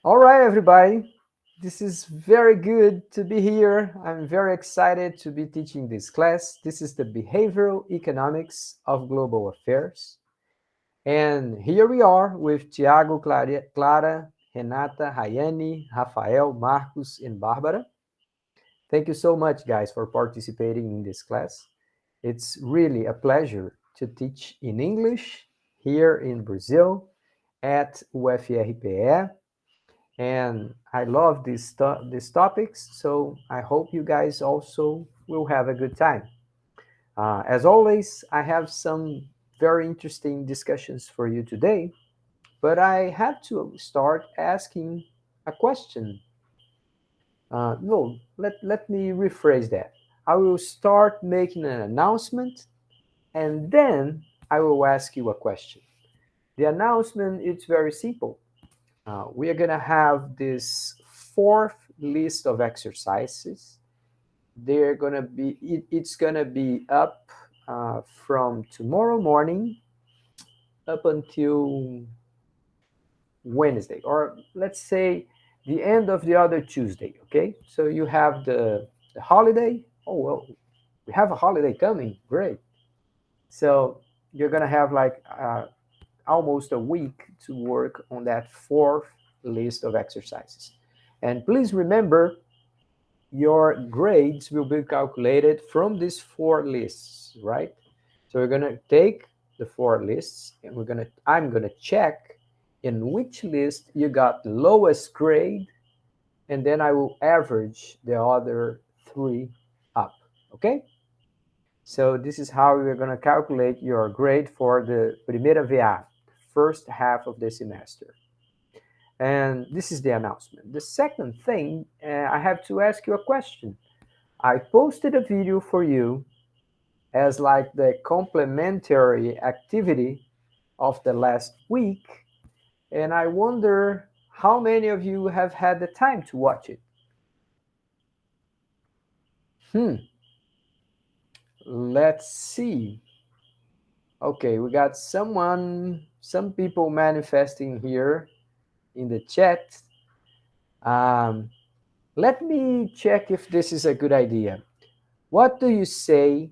All right, everybody. This is very good to be here. I'm very excited to be teaching this class. This is the Behavioral Economics of Global Affairs. And here we are with Tiago, Clara, Renata, Rayane, Rafael, Marcos, and Bárbara. Thank you so much, guys, for participating in this class. It's really a pleasure to teach in English here in Brazil at UFRPE. And I love these topics, so I hope you guys also will have a good time. As always, I have some very interesting discussions for you today, but I have to start asking a question. No, let me rephrase that. I will start making an announcement, and then I will ask you a question. The announcement is very simple. We are going to have this fourth list of exercises. They're going to be, it's going to be up from tomorrow morning up until Wednesday, or let's say the end of the other Tuesday. Okay, so you have the holiday. Oh, well, we have a holiday coming. Great. So you're going to have like almost a week to work on that fourth list of exercises. And please remember, your grades will be calculated from these four lists, right? So we're gonna take the four lists and I'm gonna check in which list you got the lowest grade, and then I will average the other three up, okay? So this is how we're gonna calculate your grade for the Primeira VA, first half of the semester. And this is the announcement. The second thing, I have to ask you a question. I posted a video for you as like the complementary activity of the last week, and I wonder how many of you have had the time to watch it. Let's see. Okay, we got some people manifesting here in the chat. Let me check if this is a good idea. What do you say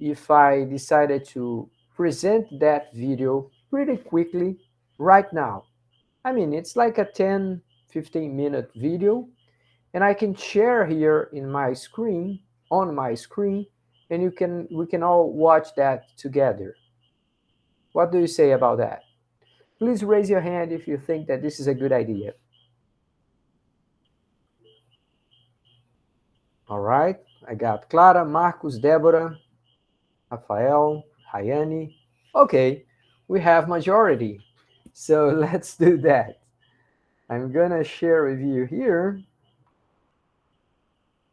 if I decided to present that video pretty quickly right now? I mean, it's like a 10, 15-minute video, and I can share here in my screen, on my screen, and we can all watch that together. What do you say about that? Please raise your hand if you think that this is a good idea. All right, I got Clara, Marcos, Deborah, Rafael, Rayane. Okay, we have majority. So let's do that. I'm gonna share with you here.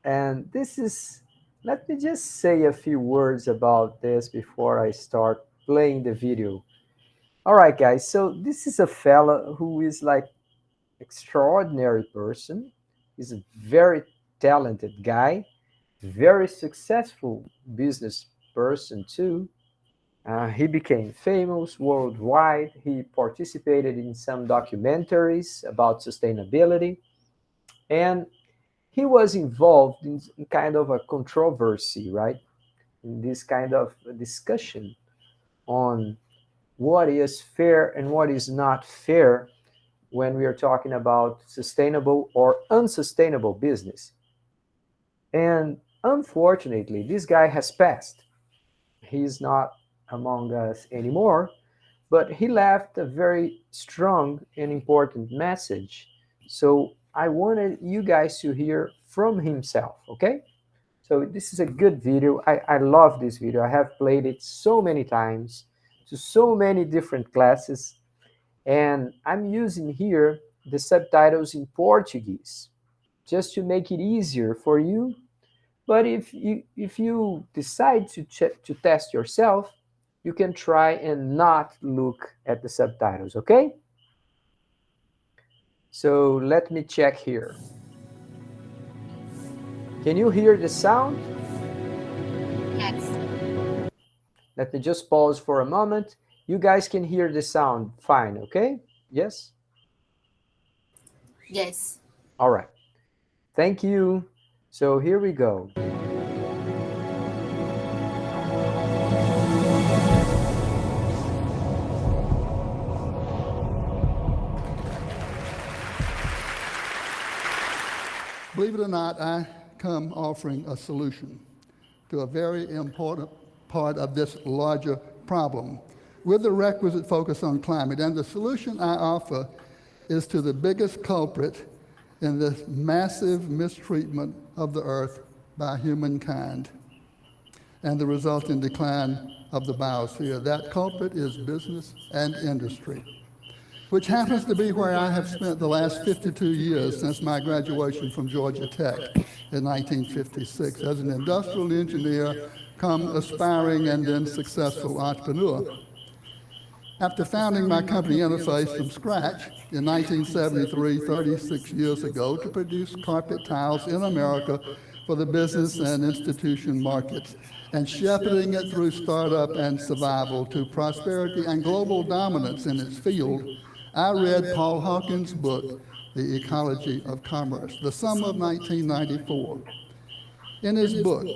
And this is, let me just say a few words about this before I start playing the video. All right, guys, so this is a fella who is like extraordinary person. He's a very talented guy, very successful business person too. He became famous worldwide. He participated in some documentaries about sustainability, and he was involved in kind of a controversy, right? In this kind of discussion on what is fair and what is not fair when we are talking about sustainable or unsustainable business. And unfortunately, this guy has passed. He's not among us anymore, but he left a very strong and important message. So I wanted you guys to hear from himself, okay? So this is a good video. I love this video. I have played it so many times to so many different classes. And I'm using here the subtitles in Portuguese just to make it easier for you. But if you decide to test yourself, you can try and not look at the subtitles, okay? So let me check here. Can you hear the sound? Yes. Let me just pause for a moment. You guys can hear the sound fine, okay? Yes? Yes. All right. Thank you. So here we go. Believe it or not, I come offering a solution to a very important part of this larger problem with the requisite focus on climate. And the solution I offer is to the biggest culprit in this massive mistreatment of the earth by humankind and the resulting decline of the biosphere. That culprit is business and industry, which happens to be where I have spent the last 52 years since my graduation from Georgia Tech in 1956 as an industrial engineer, come aspiring and then successful entrepreneur. After founding my company Interface from scratch in 1973, 36 years ago, to produce carpet tiles in America for the business and institution markets, and shepherding it through startup and survival to prosperity and global dominance in its field, I read Paul Hawkins' book, The Ecology of Commerce, the summer of 1994. In his book,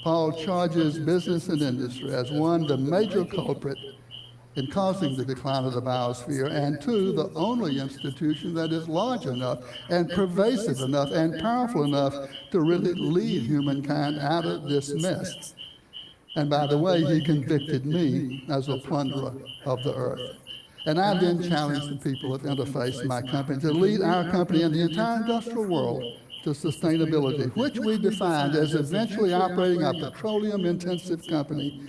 Paul charges business and industry as one, the major culprit in causing the decline of the biosphere, and two, the only institution that is large enough and pervasive enough and powerful enough to really lead humankind out of this mess. And by the way, he convicted me as a plunderer of the earth. And I then challenged the people of Interface, my company, to lead our company and the entire industrial world to sustainability, which we defined as eventually operating a petroleum-intensive company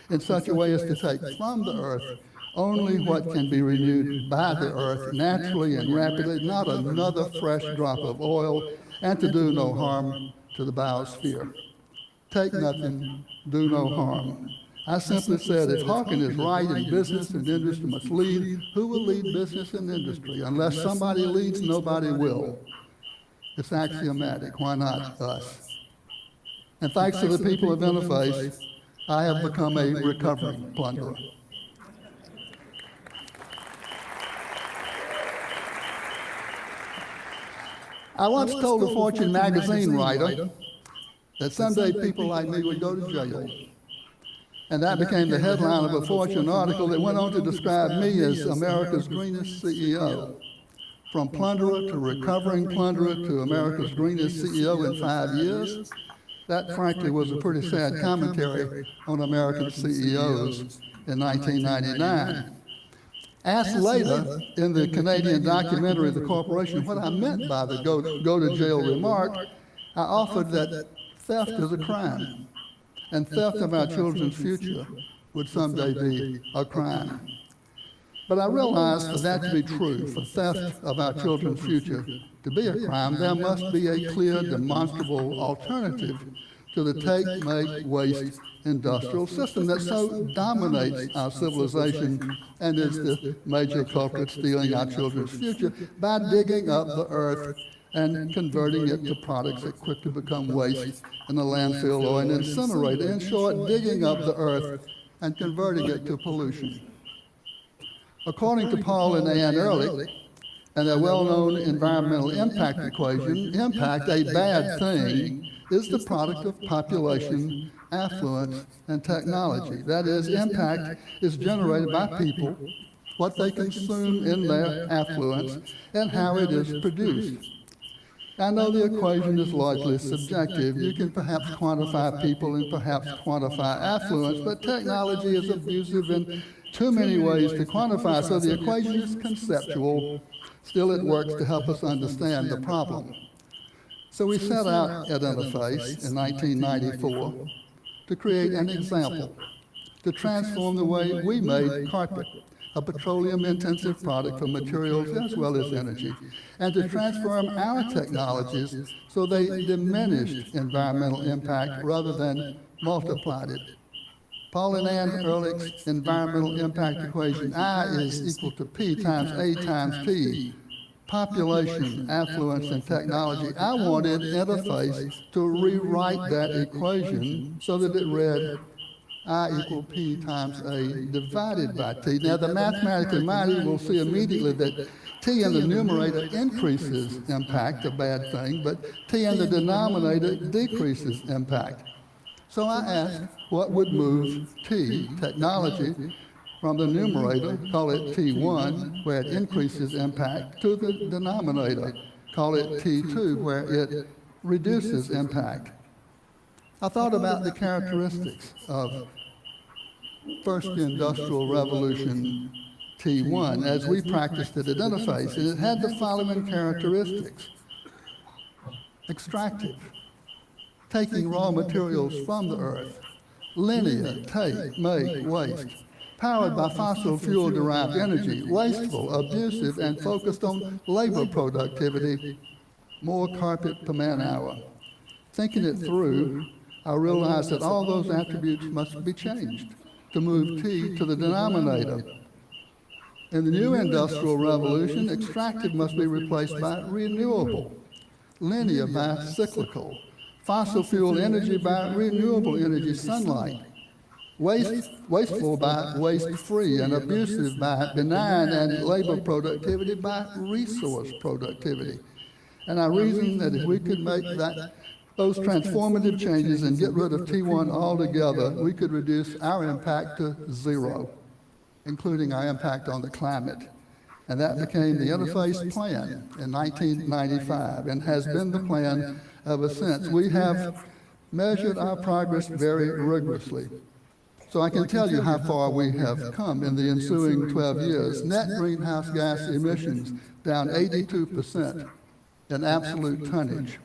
in such a way as to take from the earth only what can be renewed by the earth naturally and rapidly, not another fresh drop of oil, and to do no harm to the biosphere. Take nothing, do no harm. I simply said, if Hawking is right and business and industry must lead, who will lead business and industry? Unless somebody leads, nobody will. It's axiomatic. Why not us? And thanks to the people of Interface, I have become a recovering plunderer. I once told a Fortune magazine writer that someday people like me would go to jail. And that became the headline of a Fortune article that went on to describe me as America's greenest CEO. From plunderer to recovering plunderer to America's greenest CEO in 5 years, that frankly was a pretty sad commentary on American CEOs in 1999. Asked later in the Canadian documentary, The Corporation, what I meant by the go to jail remark, I offered that theft is a crime, and theft of our children's future would someday be a crime. But I realized for that to be true, for theft of our children's future to be a crime, there must be a clear, demonstrable alternative to the take, make, waste industrial system that so dominates our civilization and is the major culprit stealing our children's future by digging up the earth and converting it to products that quickly become waste in a landfill or an incinerator. In short, digging up the earth and converting it to pollution. According to Paul and Ann Ehrlich and their well-known environmental impact equation, impact, a bad thing, is the product of population, affluence, and technology. That is, impact is generated by people, what they consume in their affluence, and how it is produced. I know the equation is largely subjective. You can perhaps quantify people and perhaps quantify affluence, but technology is abusive in too many ways to quantify, so the equation is conceptual. Still, it works to help us understand the problem. So we set out at Interface in 1994 to create an example, to transform the way we made carpet, a petroleum-intensive product for materials as well as energy, and to transform our technologies so they diminished environmental impact rather than multiplied it. Paul and Ann Ehrlich's environmental impact equation, I is equal to P times A times T, population, affluence, and technology. I wanted Interface to rewrite that equation so that it read I equal P times A divided by T. Now, the mathematically minded will see immediately that T in the numerator increases impact, a bad thing, but T in the denominator decreases impact. So I asked, what would move T, technology, from the numerator, call it T1, where it increases impact, to the denominator, call it T2, where it reduces impact. I thought about the characteristics of first industrial revolution T1 as we practiced it at interface, and it had the following characteristics. Extractive, taking raw materials from the earth. Linear, take, make, waste. Powered by fossil fuel-derived energy, wasteful, abusive, and focused on labor productivity, more carpet per man hour. Thinking it through, I realized that all those attributes must be changed to move T to the denominator. In the new industrial revolution, extractive must be replaced by renewable, linear by cyclical, fossil fuel energy by renewable energy, sunlight, wasteful by waste-free, and abusive by benign, and labor productivity by resource productivity. And I reasoned that if we could make those transformative changes and get rid of T1 altogether, we could reduce our impact to zero, including our impact on the climate. And that became the Interface Plan in 1995 and has been the plan ever since. We have measured our progress very rigorously. So I can tell you how far we have come in the ensuing 12 years. Net greenhouse gas emissions down 82% in absolute tonnage.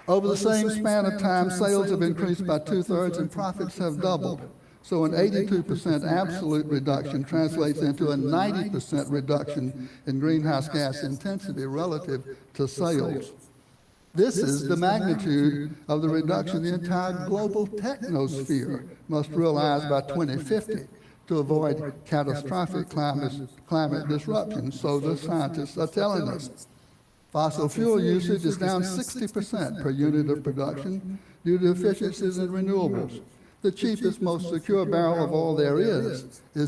Over the same span of time, sales have increased by 2/3 and profits have doubled. So an 82% absolute reduction translates into a 90% reduction in greenhouse gas intensity relative to sales. This is the magnitude of the reduction the entire global technosphere must realize by 2050 to avoid catastrophic climate disruption, so the scientists are telling us. Fossil fuel usage is down 60% per unit of production due to efficiencies in renewables. The cheapest, most secure barrel of all there is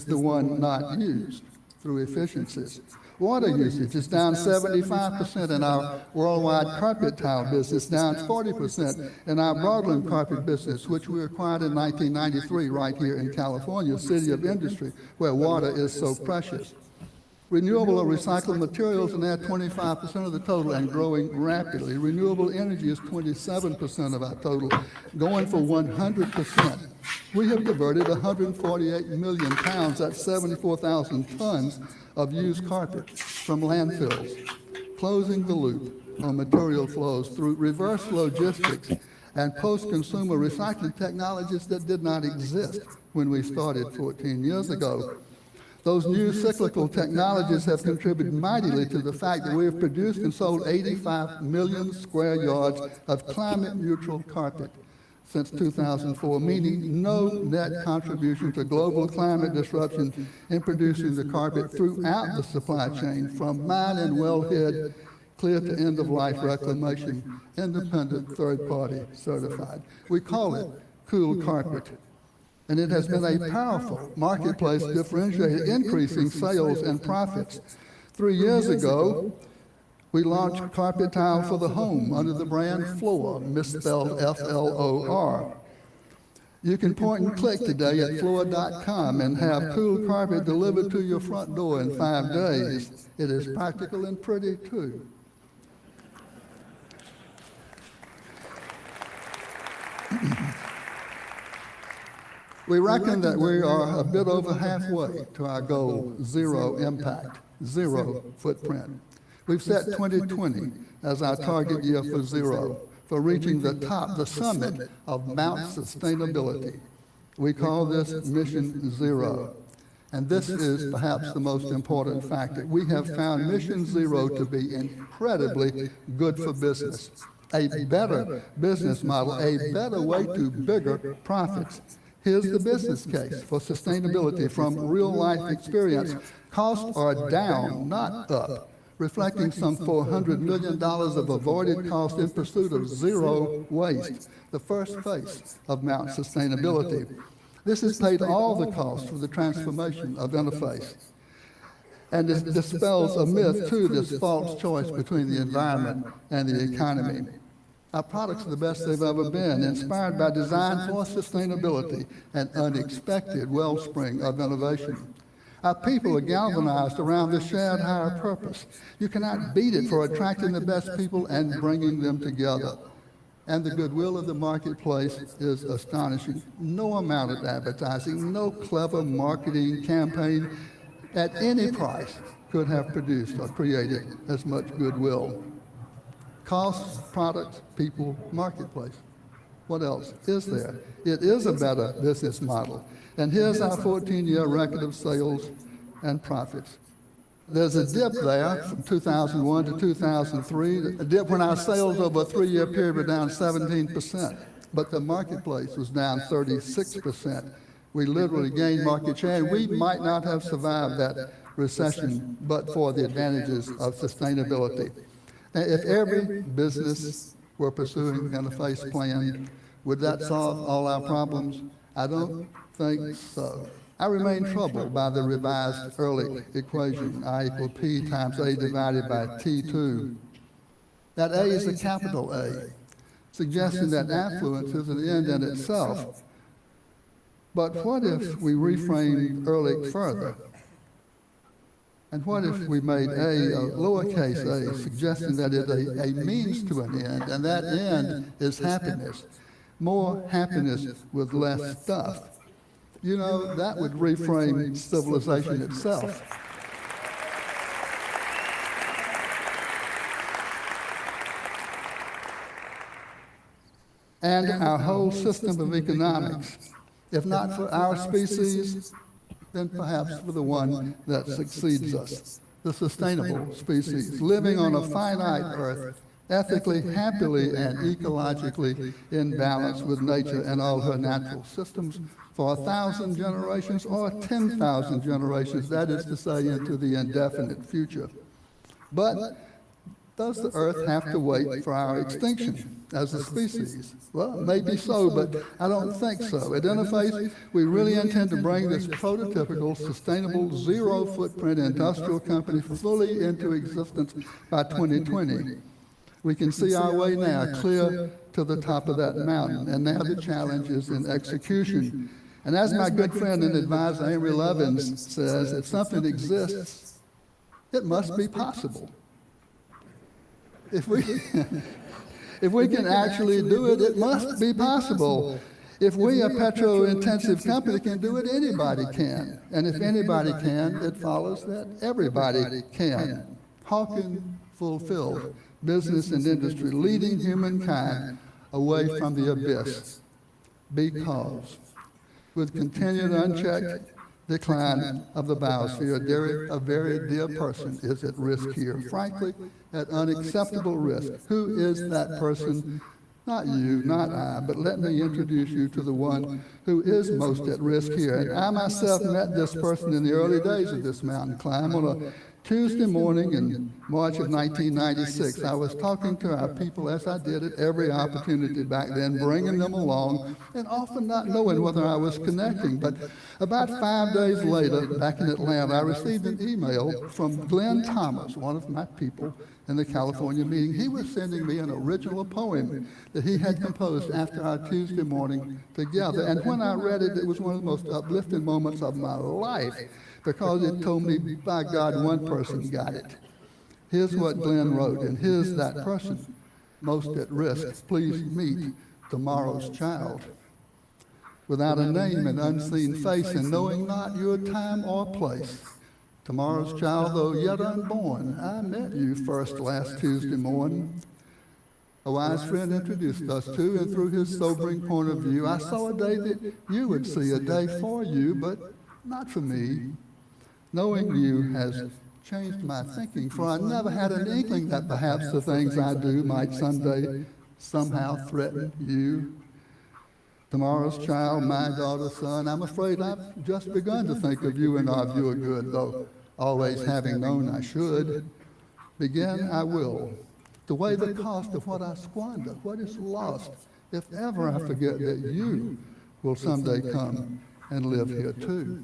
the one not used through efficiencies. Water usage is down 75% in our worldwide carpet tile business, down 40% in our broadloom carpet business, which we acquired in 1993 right here in California, city of industry, where water is so precious. Renewable or recycled materials are now 25% of the total and growing rapidly. Renewable energy is 27% of our total, going for 100%. We have diverted 148 million pounds, that's 74,000 tons, of used carpet from landfills, closing the loop on material flows through reverse logistics and post-consumer recycling technologies that did not exist when we started 14 years ago. Those new cyclical technologies have contributed mightily to the fact that we have produced and sold 85 million square yards of climate-neutral carpet since 2004, meaning no net contribution to global climate disruption in producing the carpet throughout the supply chain, from mine and wellhead clear to end-of-life reclamation, independent third-party certified. We call it cool carpet. And it has been a powerful marketplace differentiator, increasing sales and profits. 3 years ago, we launched carpet tile for the home under the brand Floor, misspelled F-L-O-R. You can point and click today at floor.com and have cool carpet delivered to your front door in 5 days. It is practical and pretty, too. We reckon that we are a bit over halfway to our goal, zero impact, zero footprint. We've set 2020 as our target year for zero, for reaching the top, the summit of Mount Sustainability. We call this Mission Zero. And this is perhaps the most important factor. We have found Mission Zero to be incredibly good for business, a better business model, a better way to bigger profits. Here's the business case for sustainability from real-life experience. Costs are down, not up, reflecting some $400 million of avoided cost in pursuit of zero waste, the first phase of Mount Sustainability. This has paid all the cost for the transformation of interface. And it dispels a myth, too, this false choice between the environment and the economy. Our products are the best they've ever been, inspired by design for sustainability and unexpected wellspring of innovation. Our people are galvanized around this shared higher purpose. You cannot beat it for attracting the best people and bringing them together. And the goodwill of the marketplace is astonishing. No amount of advertising, no clever marketing campaign at any price could have produced or created as much goodwill. Costs, products, people, marketplace. What else is there? It is a better business model. And here's our 14-year record of sales and profits. There's a dip there from 2001 to 2003, a dip when our sales over a 3-year period were down 17%, but the marketplace was down 36%. We literally gained market share, and we might not have survived that recession but for the advantages of sustainability. Now, if every business were pursuing an interface plan, would that solve all our problems? I don't think so. I remain troubled by the revised early equation, I equal P times A divided by T2. That A is a capital A, suggesting that affluence is an end in itself. But what if we reframed Ehrlich further? And what if we made A lowercase a, suggesting that it's a means to an end, and that end is happiness. More happiness with less stuff. You know, that would reframe civilization itself. And our whole system of economics. If not for our species, then perhaps for the one that succeeds us, the sustainable species, living on a finite Earth, ethically, happily, and ecologically in balance with nature and all her natural systems for 1,000 generations or 10,000 generations, that is to say, into the indefinite future. But does the Earth have to wait for our extinction as a species? Well, maybe so, but I don't think so. At Interface, we really intend to bring this prototypical, sustainable, zero-footprint industrial company fully into existence by 2020. We can see our way now clear to the top of that mountain, and now the challenge is in execution. And as my good friend and advisor Amory Levins says, if something exists, it must be possible. If we can actually do it, it must be possible. If we, a petro-intensive company, can do it, anybody can. And if anybody can, it follows that everybody can. Hawking fulfilled business and industry, leading humankind away from the abyss. Because with continued unchecked decline of the biosphere, a very dear person is at risk here, frankly, at unacceptable risk. Who is that person? Not you, not I, but let me introduce you to the one who is most at risk here. And I myself met this person in the early days of this mountain climb on a Tuesday morning in March of 1996. I was talking to our people, as I did at every opportunity back then, bringing them along, and often not knowing whether I was connecting. But about 5 days later, back in Atlanta, I received an email from Glenn Thomas, one of my people in the California meeting. He was sending me an original poem that he had composed after our Tuesday morning together. And when I read it, it was one of the most uplifting moments of my life, because it told me, by God, one person got it. Here's what Glenn wrote, and here's that person most at risk. Please meet tomorrow's child. Without a name and unseen face, and knowing not your time or place. Tomorrow's child, though yet unborn, I met you first last Tuesday morning. A wise friend introduced us to, and through his sobering point of view, I saw a day that you would see, a day for you, but not for me. Knowing you has changed my thinking, for I never had an inkling that perhaps the things I do might someday somehow threaten you. Tomorrow's child, my daughter, son, I'm afraid I've just begun to think of you and of your good, though always having known I should. Begin I will, to weigh the cost of what I squander, what is lost, if ever I forget that you will someday come and live here too.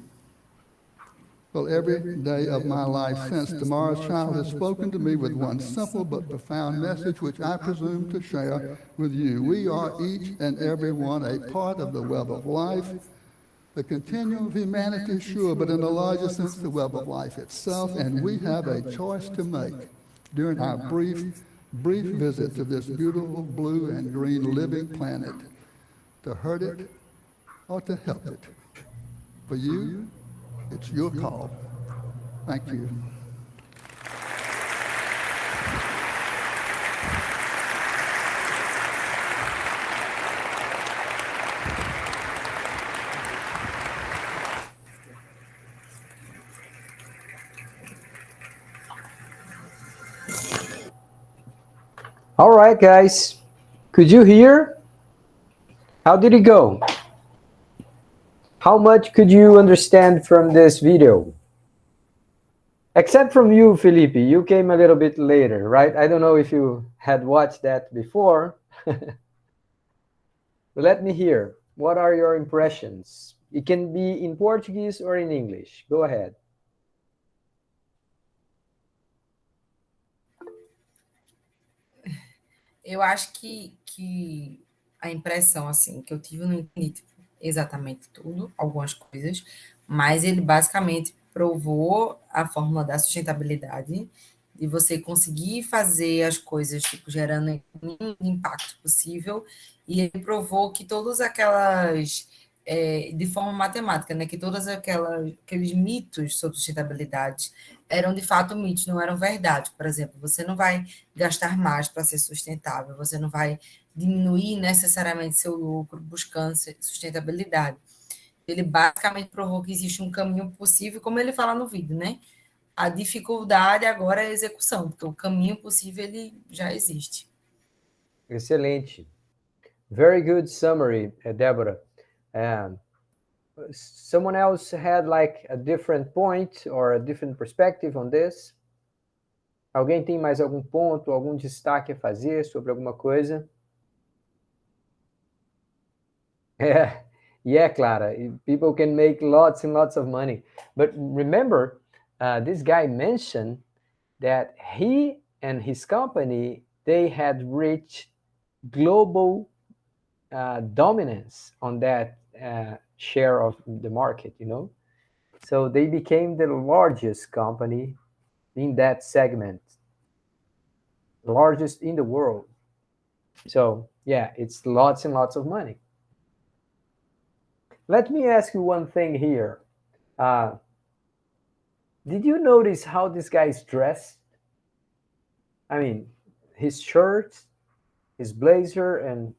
Well, every day of my life since tomorrow's child has spoken to me with one simple but profound message which I presume to share with you. We are each and every one a part of the web of life. The continuum of humanity, sure, but in a larger sense, the web of life itself, and we have a choice to make during our brief visit to this beautiful blue and green living planet, to hurt it or to help it. For you, it's your call. Thank you. All right, guys. Could you hear? How did it go? How much could you understand from this video? Except from you, Felipe. You came a little bit later, right? I don't know if you had watched that before. Let me hear. What are your impressions? It can be in Portuguese or in English. Go ahead. Eu acho que a impressão, assim, que eu tive, eu não entendi tipo, exatamente tudo, algumas coisas, mas ele basicamente provou a fórmula da sustentabilidade, de você conseguir fazer as coisas, tipo, gerando o mínimo de impacto possível, e ele provou que todas aquelas, de forma matemática, né, que todas aqueles mitos sobre sustentabilidade eram de fato mitos, não eram verdade. Por exemplo, você não vai gastar mais para ser sustentável, você não vai diminuir necessariamente seu lucro buscando sustentabilidade. Ele basicamente provou que existe um caminho possível, como ele fala no vídeo, né? A dificuldade agora é a execução, porque o caminho possível ele já existe. Excelente. Very good summary, Deborah. Someone else had like a different point or a different perspective on this? Alguém tem mais algum ponto, algum destaque a fazer sobre alguma coisa? Yeah, Clara. People can make lots and lots of money. But remember, this guy mentioned that he and his company, they had reached global dominance on that share of the market, you know? So they became the largest company in that segment, the largest in the world. So yeah, it's lots and lots of money. Let me ask you one thing here. Did you notice how this guy is dressed? I mean, his shirt, his blazer, and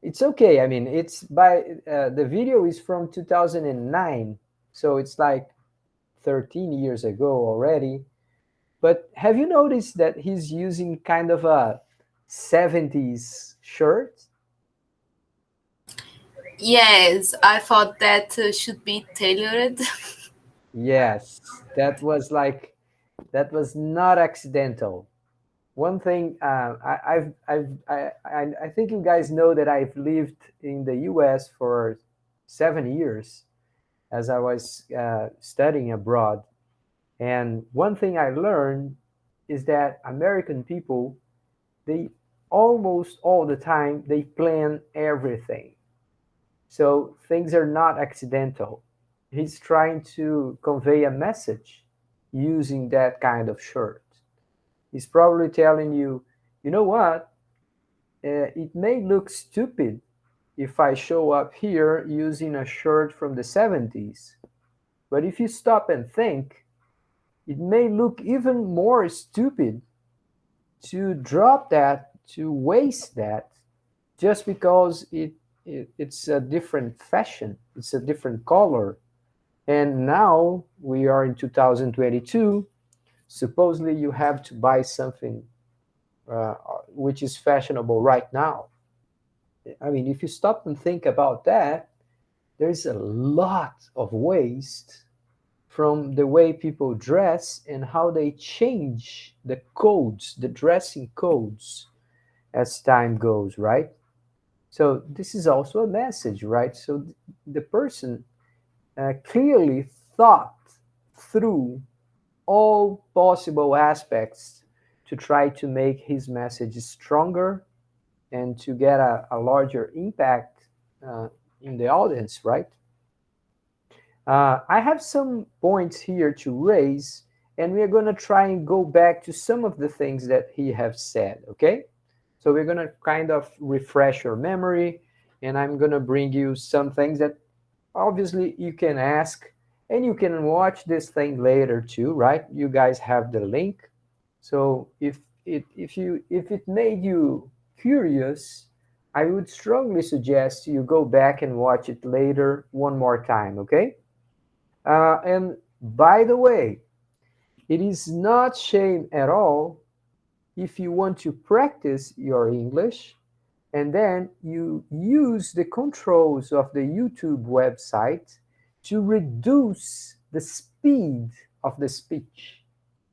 it's okay. I mean, it's by the video is from 2009, so it's like 13 years ago already. But have you noticed that he's using kind of a 70s shirt? Yes, I thought that should be tailored. Yes, that was not accidental. One thing I think you guys know that I've lived in the U.S. for 7 years as I was studying abroad, and one thing I learned is that American people, they almost all the time they plan everything, so things are not accidental. He's trying to convey a message using that kind of shirt. He's probably telling you, you know what? It may look stupid if I show up here using a shirt from the 70s, but if you stop and think, it may look even more stupid to drop that, to waste that, just because it's a different fashion, it's a different color. And now we are in 2022. Supposedly, you have to buy something which is fashionable right now. I mean, if you stop and think about that, there's a lot of waste from the way people dress and how they change the codes, the dressing codes, as time goes, right? So this is also a message, right? So the person clearly thought through all possible aspects to try to make his message stronger and to get a larger impact uh, in the audience, right? I have some points here to raise, and we're going to try and go back to some of the things that he have said, okay? So we're going to kind of refresh your memory, and I'm going to bring you some things that obviously you can ask, and you can watch this thing later too, right? You guys have the link. So if it made you curious, I would strongly suggest you go back and watch it later one more time, okay? And by the way, it is not shame at all if you want to practice your English and then you use the controls of the YouTube website to reduce the speed of the speech.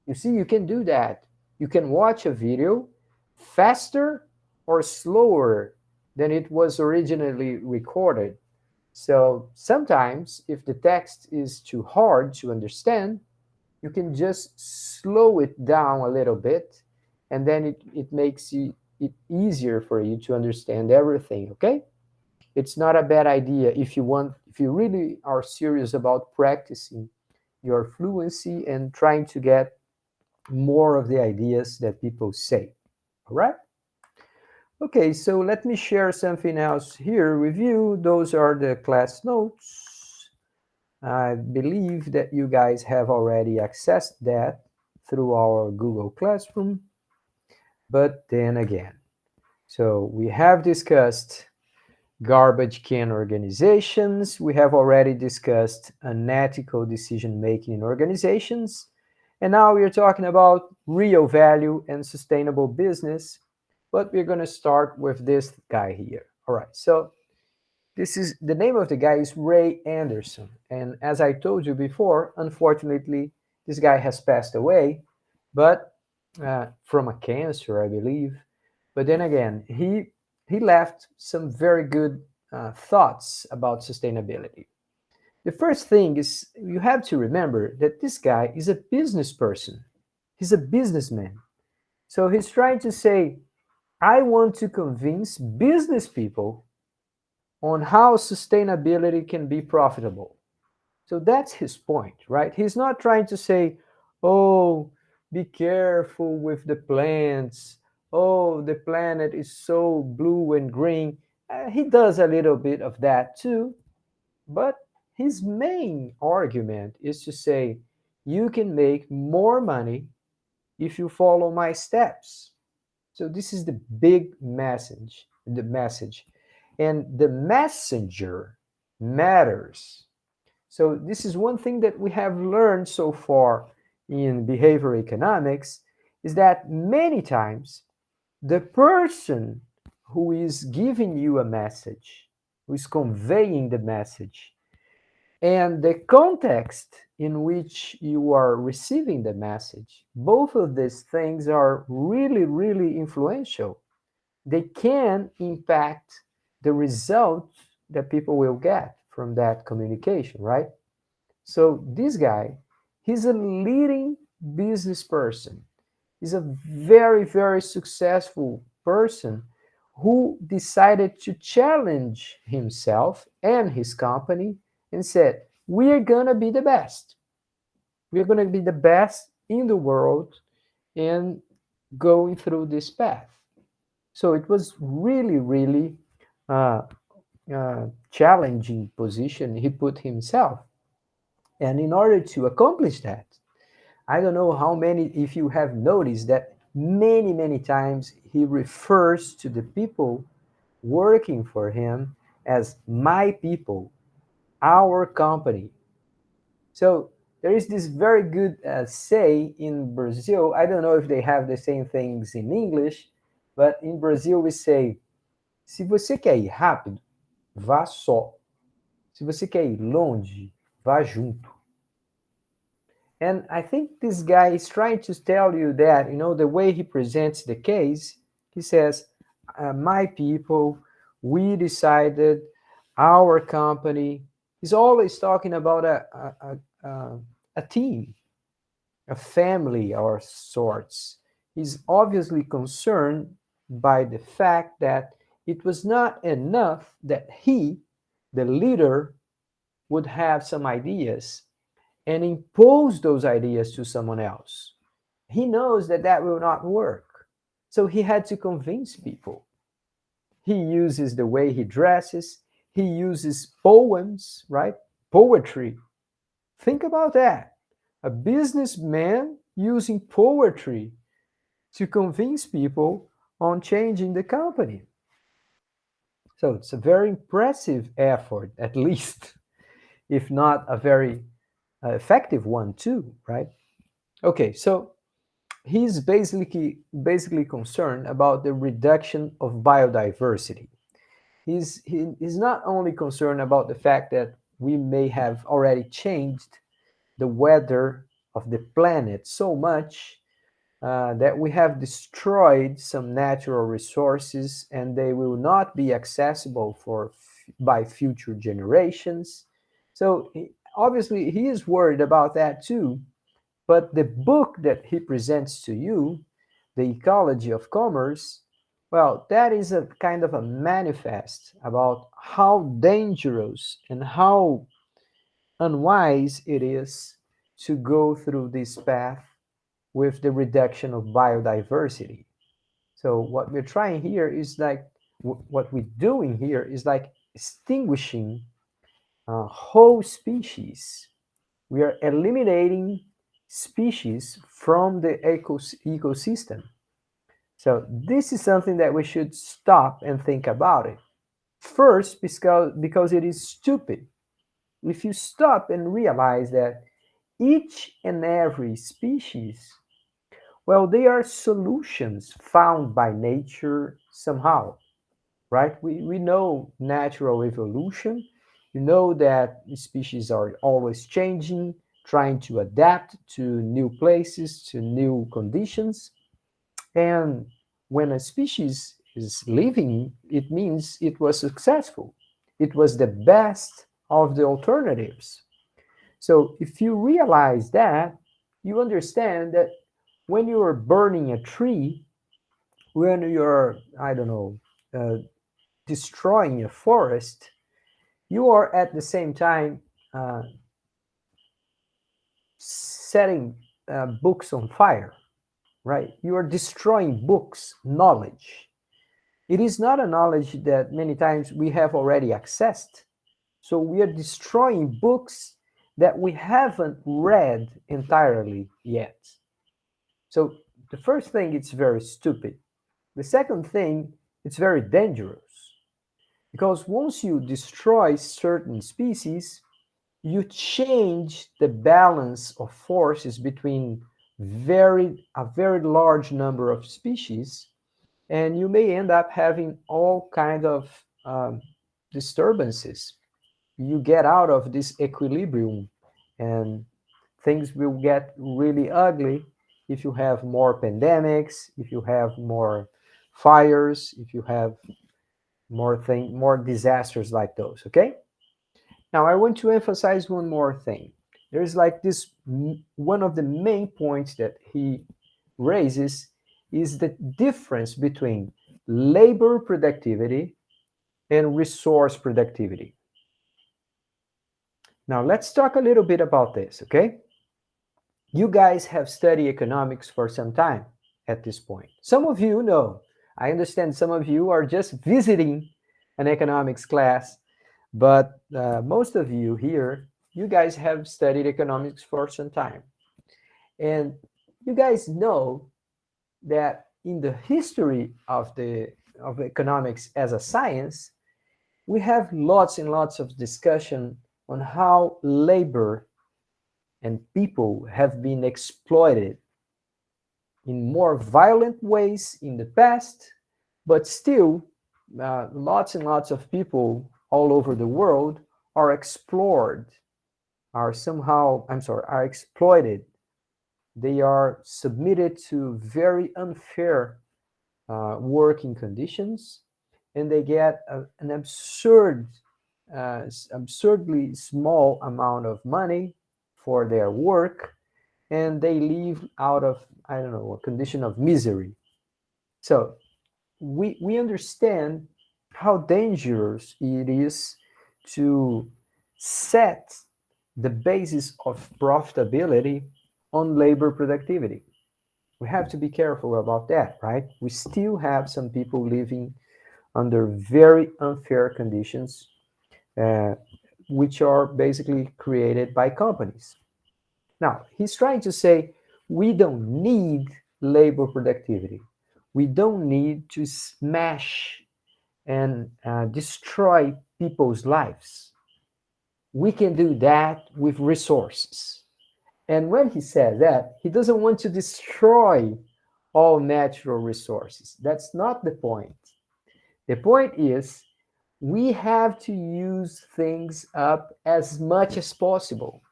You see, you can do that. You can watch a video faster or slower than it was originally recorded. So sometimes, if the text is too hard to understand, you can just slow it down a little bit, and then it makes it easier for you to understand everything, okay? It's not a bad idea if you really are serious about practicing your fluency and trying to get more of the ideas that people say. All right? Okay, so let me share something else here with you. Those are the class notes. I believe that you guys have already accessed that through our Google Classroom. But then again, so we have discussed garbage can organizations. We have already discussed unethical decision making in organizations. And now we're talking about real value and sustainable business. But we're going to start with this guy here. All right. So this is the name of the guy is Ray Anderson. And as I told you before, unfortunately, this guy has passed away, but from a cancer, I believe. But then again, he left some very good thoughts about sustainability. The first thing is you have to remember that this guy is a business person. He's a businessman. So he's trying to say, I want to convince business people on how sustainability can be profitable. So that's his point, right? He's not trying to say, oh, be careful with the plants. Oh, the planet is so blue and green. He does a little bit of that too. But his main argument is to say, you can make more money if you follow my steps. So this is the big message, the message. And the messenger matters. So this is one thing that we have learned so far in behavior economics is that many times the person who is giving you a message, who is conveying the message, and the context in which you are receiving the message, both of these things are really, really influential. They can impact the result that people will get from that communication, right? So this guy, he's a leading business person. He's a very, very successful person who decided to challenge himself and his company and said, we're going to be the best. We're going to be the best in the world in going through this path. So it was really, really uh, challenging position he put himself. And in order to accomplish that, I don't know how many, if you have noticed that many, many times he refers to the people working for him as my people, our company. So there is this very good say in Brazil. I don't know if they have the same things in English, but in Brazil we say: se você quer ir rápido, vá só. Se você quer ir longe, vá junto. And I think this guy is trying to tell you that, the way he presents the case, he says, my people, We decided, our company. He's always talking about a team, a family or sorts. He's obviously concerned by the fact that it was not enough that he, the leader, would have some ideas and impose those ideas to someone else. He knows that that will not work. So he had to convince people. He uses the way he dresses, he uses poems, right? Poetry. Think about that. A businessman using poetry to convince people on changing the company. So it's a very impressive effort, at least, if not a very effective one too, right? Okay, so he's basically concerned about the reduction of biodiversity. He's not only concerned about the fact that we may have already changed the weather of the planet so much that we have destroyed some natural resources and they will not be accessible by future generations. So obviously he is worried about that too. But the book that he presents to you, The Ecology of Commerce, well, that is a kind of a manifest about how dangerous and how unwise it is to go through this path with the reduction of biodiversity. So what we're trying here is like what we're doing here is like extinguishing whole species. We are eliminating species from the ecosystem. So this is something that we should stop and think about it. First, because it is stupid. If you stop and realize that each and every species, well, they are solutions found by nature somehow, right? We know natural evolution. You know that species are always changing, trying to adapt to new places, to new conditions. And when a species is living, it means it was successful. It was the best of the alternatives. So if you realize that, you understand that when you are burning a tree, when you're, I don't know, destroying a forest, you are at the same time uh, setting books on fire, right? You are destroying books, knowledge. It is not a knowledge that many times we have already accessed. So we are destroying books that we haven't read entirely yet. So the first thing, it's very stupid. The second thing, it's very dangerous because once you destroy certain species, you change the balance of forces between a very large number of species, and you may end up having all kind of disturbances. You get out of this equilibrium, and things will get really ugly if you have more pandemics, if you have more fires, if you have more disasters like those. Okay. Now, I want to emphasize one more thing. There's like this one of the main points that he raises is the difference between labor productivity and resource productivity. Now, let's talk a little bit about this, okay? You guys have studied economics for some time at this point. Some of you know. I understand some of you are just visiting an economics class, but most of you here, you guys have studied economics for some time. And you guys know that in the history of economics as a science, we have lots and lots of discussion on how labor and people have been exploited in more violent ways in the past, but still lots and lots of people all over the world are explored, are somehow, I'm sorry, are exploited. They are submitted to very unfair working conditions. and they get an absurdly small amount of money for their work, and they live out of, I don't know, a condition of misery. So we understand how dangerous it is to set the basis of profitability on labor productivity. We have to be careful about that, right? We still have some people living under very unfair conditions, uh, which are basically created by companies. Now, he's trying to say we don't need labor productivity. We don't need to smash and destroy people's lives. We can do that with resources. And when he said that, he doesn't want to destroy all natural resources. That's not the point. The point is we have to use things up as much as possible.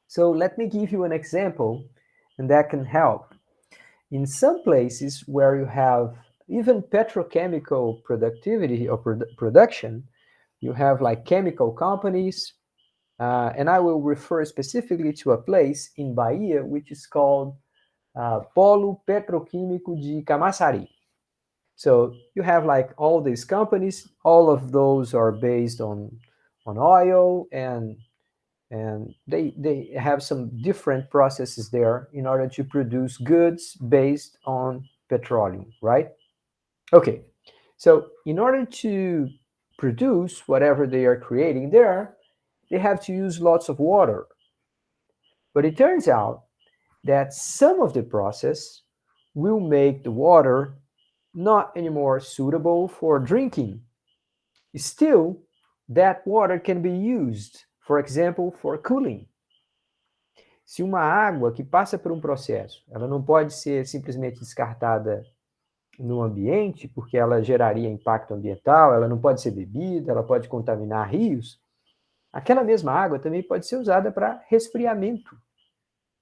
So let me give you an example, and that can help. In some places where you have even petrochemical productivity or production, you have like chemical companies, and I will refer specifically to a place in Bahia which is called Polo Petroquímico de Camaçari. So you have like all these companies, all of those are based on oil, and they have some different processes there in order to produce goods based on petroleum, right? Okay, so in order to produce whatever they are creating there, they have to use lots of water. But it turns out that some of the process will make the water not anymore suitable for drinking. Still, that water can be used, for example, for cooling. Se uma água que passa por um processo, ela não pode ser simplesmente descartada no ambiente, porque ela geraria impacto ambiental, ela não pode ser bebida, ela pode contaminar rios, aquela mesma água também pode ser usada para resfriamento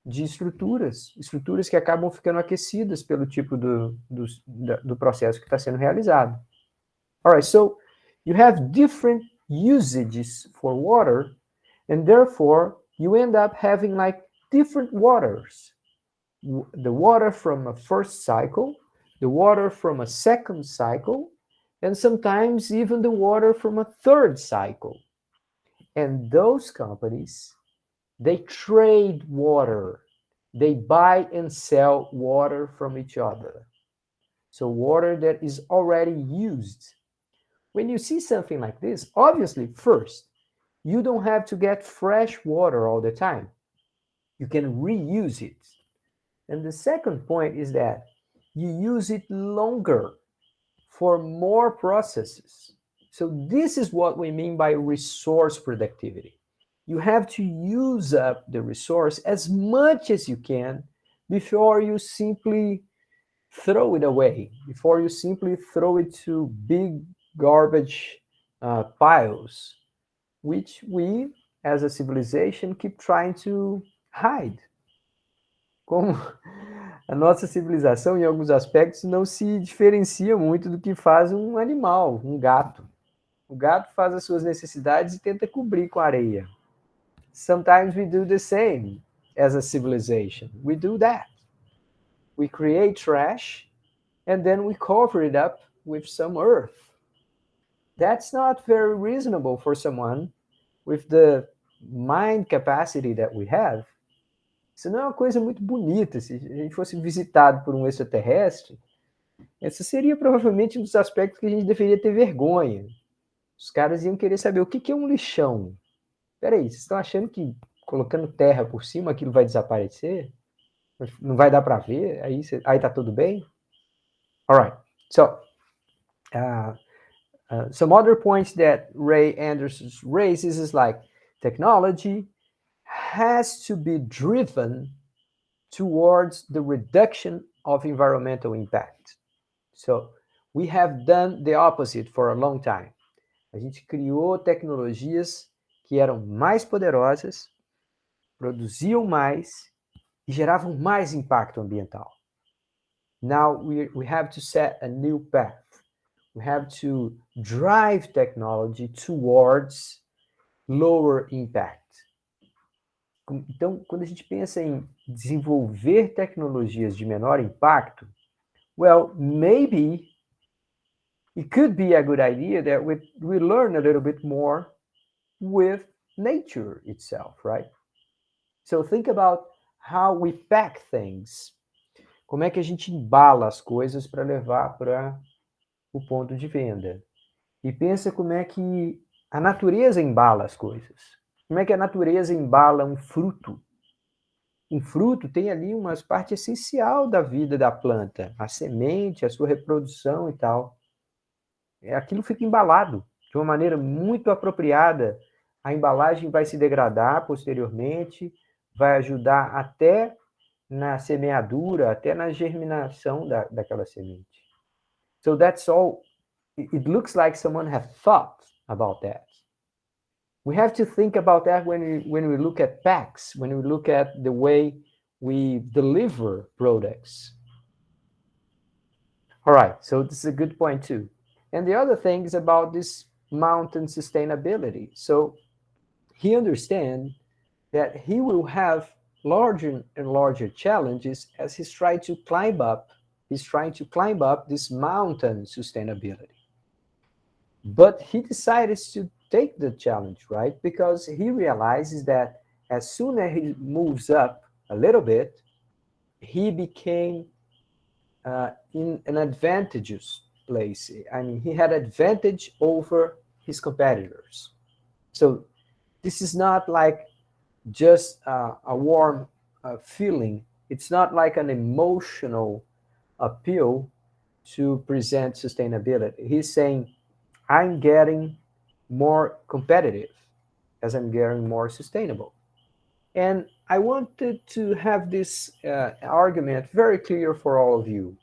de estruturas que acabam ficando aquecidas pelo tipo do processo que está sendo realizado. Alright, so you have different usages for water, and therefore you end up having like different waters. The water from a first cycle, the water from a second cycle, and sometimes even the water from a third cycle. And those companies, they trade water. They buy and sell water from each other. So water that is already used. When you see something like this, obviously, first, you don't have to get fresh water all the time. You can reuse it. And the second point is that you use it longer for more processes. So this is what we mean by resource productivity. You have to use up the resource as much as you can before you simply throw it away, before you simply throw it to big garbage piles, which we, as a civilization, keep trying to hide. Como a nossa civilização, em alguns aspectos, não se diferencia muito do que faz um animal, um gato. O gato faz as suas necessidades e tenta cobrir com areia. Sometimes we do the same as a civilization. We do that. We create trash and then we cover it up with some earth. That's not very reasonable for someone with the mind capacity that we have. Isso não é uma coisa muito bonita. Se a gente fosse visitado por um extraterrestre, esse seria provavelmente um dos aspectos que a gente deveria ter vergonha. Os caras iam querer saber o que é um lixão. Peraí, vocês estão achando que colocando terra por cima aquilo vai desaparecer? Não vai dar para ver? Aí tá tudo bem? Alright, so some other points that Ray Anderson raises is like technology has to be driven towards the reduction of environmental impact. So we have done the opposite for a long time. A gente criou tecnologias que eram mais poderosas, produziam mais e geravam mais impacto ambiental. Now we have to set a new path. We have to drive technology towards lower impact. Então, quando a gente pensa em desenvolver tecnologias de menor impacto, well, maybe it could be a good idea that we learn a little bit more with nature itself, right? So think about how we pack things. Como é que a gente embala as coisas para levar para o ponto de venda? E pensa como é que a natureza embala as coisas. Como é que a natureza embala um fruto? Um fruto tem ali uma parte essencial da vida da planta, a semente, a sua reprodução e tal. Aquilo fica embalado de uma maneira muito apropriada. A embalagem vai se degradar posteriormente, vai ajudar até na semeadura, até na germinação daquela semente. So that's all. It looks like someone has thought about that. We have to think about that when we look at packs, when we look at the way we deliver products. All right, so this is a good point too. And the other thing is about this mountain sustainability. So he understands that he will have larger and larger challenges as he's trying to climb up. He's trying to climb up this mountain sustainability. But he decided to take the challenge, right? Because he realizes that as soon as he moves up a little bit, he became in an advantageous place. I mean, he had advantage over his competitors. So this is not like just a warm feeling. It's not like an emotional appeal to present sustainability. He's saying, I'm getting more competitive as I'm getting more sustainable. And I wanted to have this argument very clear for all of you.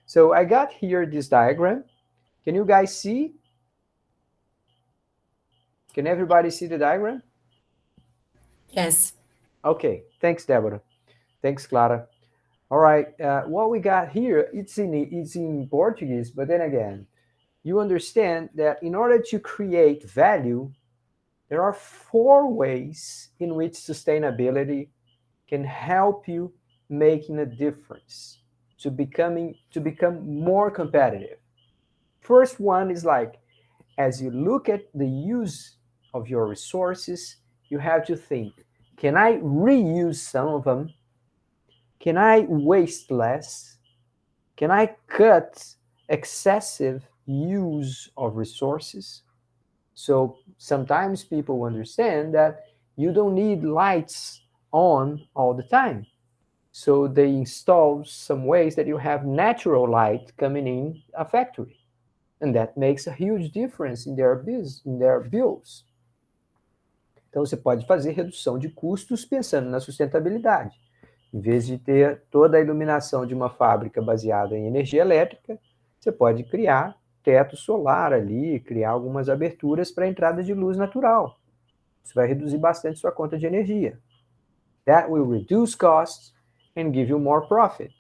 So I got here this diagram. Can you guys see? Can everybody see the diagram? Yes. Okay, thanks, Deborah. Thanks, Clara. All right, what we got here, it's in Portuguese, but then again, you understand that in order to create value, there are 4 ways in which sustainability can help you making a difference to become more competitive. First one is like, as you look at the use of your resources, you have to think, can I reuse some of them? Can I waste less? Can I cut excessive use of resources? So sometimes people understand that you don't need lights on all the time. So they install some ways that you have natural light coming in a factory. And that makes a huge difference in their bills. Então você pode fazer redução de custos pensando na sustentabilidade. Em vez de ter toda a iluminação de uma fábrica baseada em energia elétrica, você pode criar teto solar ali, criar algumas aberturas para a entrada de luz natural. Isso vai reduzir bastante sua conta de energia. That will reduce costs and give you more profit.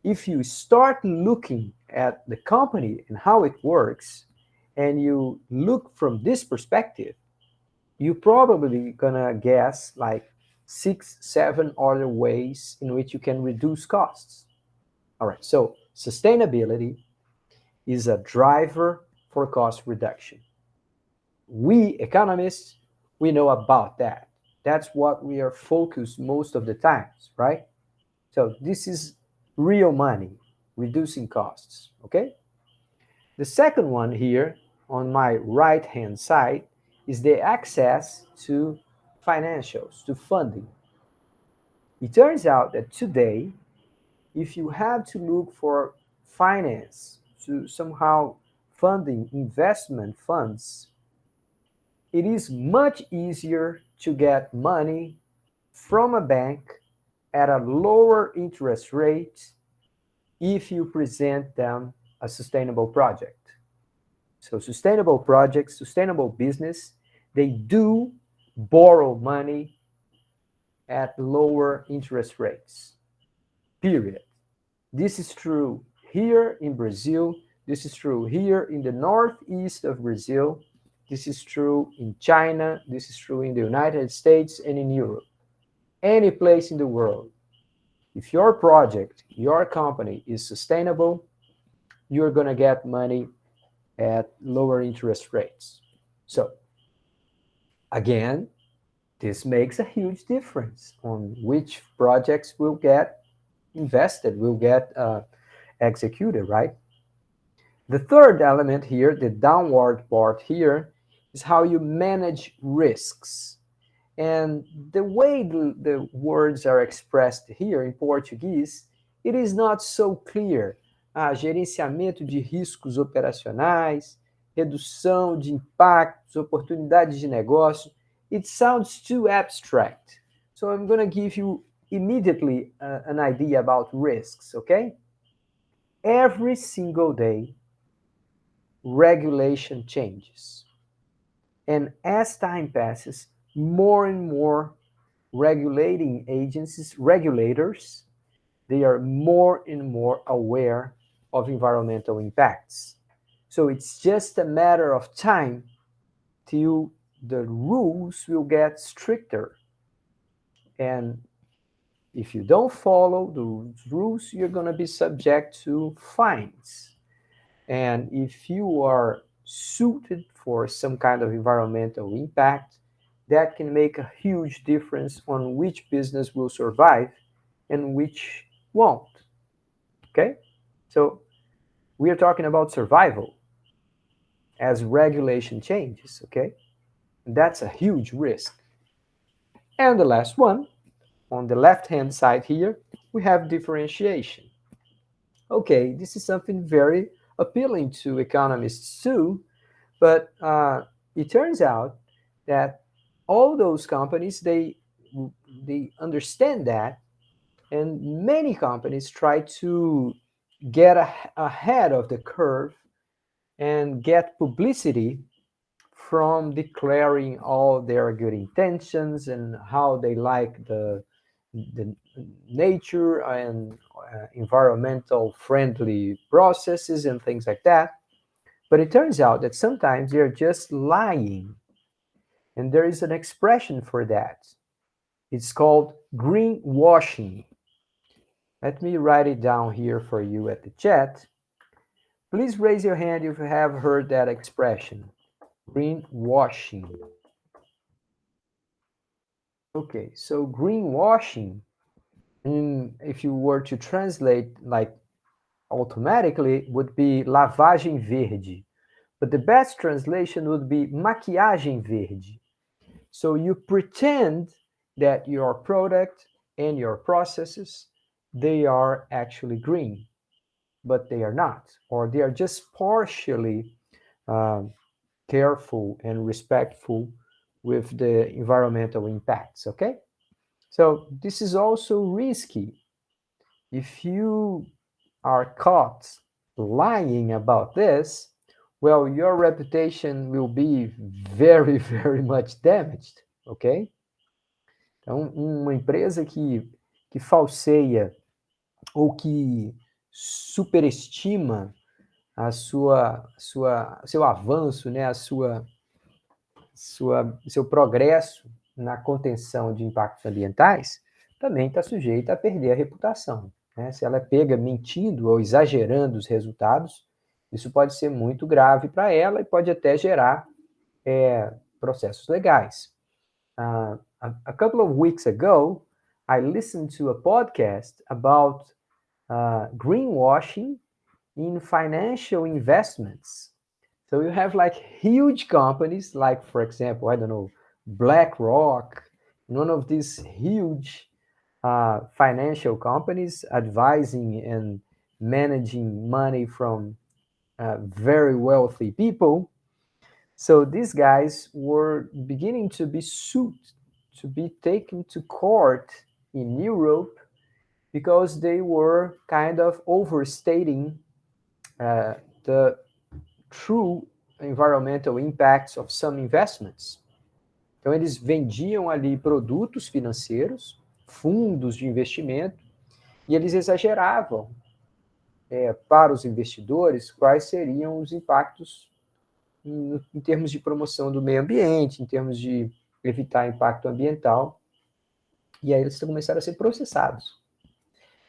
If you start looking at the company and how it works, and you look from this perspective, you're probably gonna guess like 6, 7 other ways in which you can reduce costs. All right, so sustainability is a driver for cost reduction. We economists, we know about that. That's what we are focused most of the times, right? So this is real money, reducing costs, okay? The second one here on my right-hand side is the access to financials, to funding. It turns out that today, if you have to look for finance to somehow funding investment funds, it is much easier to get money from a bank at a lower interest rate if you present them a sustainable project. So sustainable projects, sustainable business, they do borrow money at lower interest rates, period. This is true here in Brazil. This is true here in the northeast of Brazil. This is true in China. This is true in the United States and in Europe. Any place in the world. If your project, your company is sustainable, you're going to get money at lower interest rates. So, again, this makes a huge difference on which projects will get invested, will get executed, right? The third element here, the downward part here, is how you manage risks. And the way the words are expressed here in Portuguese, it is not so clear. Gerenciamento de riscos operacionais, redução de impactos, oportunidades de negócio. It sounds too abstract. So I'm going to give you immediately an idea about risks, okay? Every single day, regulation changes. And as time passes, more and more regulating agencies, regulators, they are more and more aware of environmental impacts. So it's just a matter of time till the rules will get stricter. And if you don't follow the rules, you're going to be subject to fines. And if you are suited for some kind of environmental impact, that can make a huge difference on which business will survive and which won't. Okay? So we are talking about survival as regulation changes, okay? And that's a huge risk. And the last one, on the left-hand side here, we have differentiation. Okay, this is something very appealing to economists too, but it turns out that all those companies, they understand that, and many companies try to get ahead of the curve and get publicity from declaring all their good intentions and how they like the nature and environmental friendly processes and things like that. But it turns out that sometimes they're just lying. And there is an expression for that. It's called greenwashing. Let me write it down here for you at the chat. Please raise your hand if you have heard that expression. Greenwashing. Okay, so greenwashing, if you were to translate like automatically, would be lavagem verde. But the best translation would be maquiagem verde. So you pretend that your product and your processes, they are actually green, but they are not, or they are just partially careful and respectful with the environmental impacts, okay? So this is also risky. If you are caught lying about this, well, your reputation will be very, very much damaged, ok? Então, uma empresa que falseia ou que superestima seu avanço, né, seu progresso na contenção de impactos ambientais, também está sujeita a perder a reputação. Né? Se ela é pega mentindo ou exagerando os resultados, isso pode ser muito grave para ela e pode até gerar processos legais. A couple of weeks ago, I listened to a podcast about greenwashing in financial investments. So you have like huge companies, like for example, I don't know, BlackRock, one of these huge financial companies advising and managing money from very wealthy people. So these guys were beginning to be sued, to be taken to court in Europe because they were kind of overstating the true environmental impacts of some investments. Então, eles vendiam ali produtos financeiros, fundos de investimento, e eles exageravam para os investidores quais seriam os impactos em termos de promoção do meio ambiente, em termos de evitar impacto ambiental. E aí eles começaram a ser processados.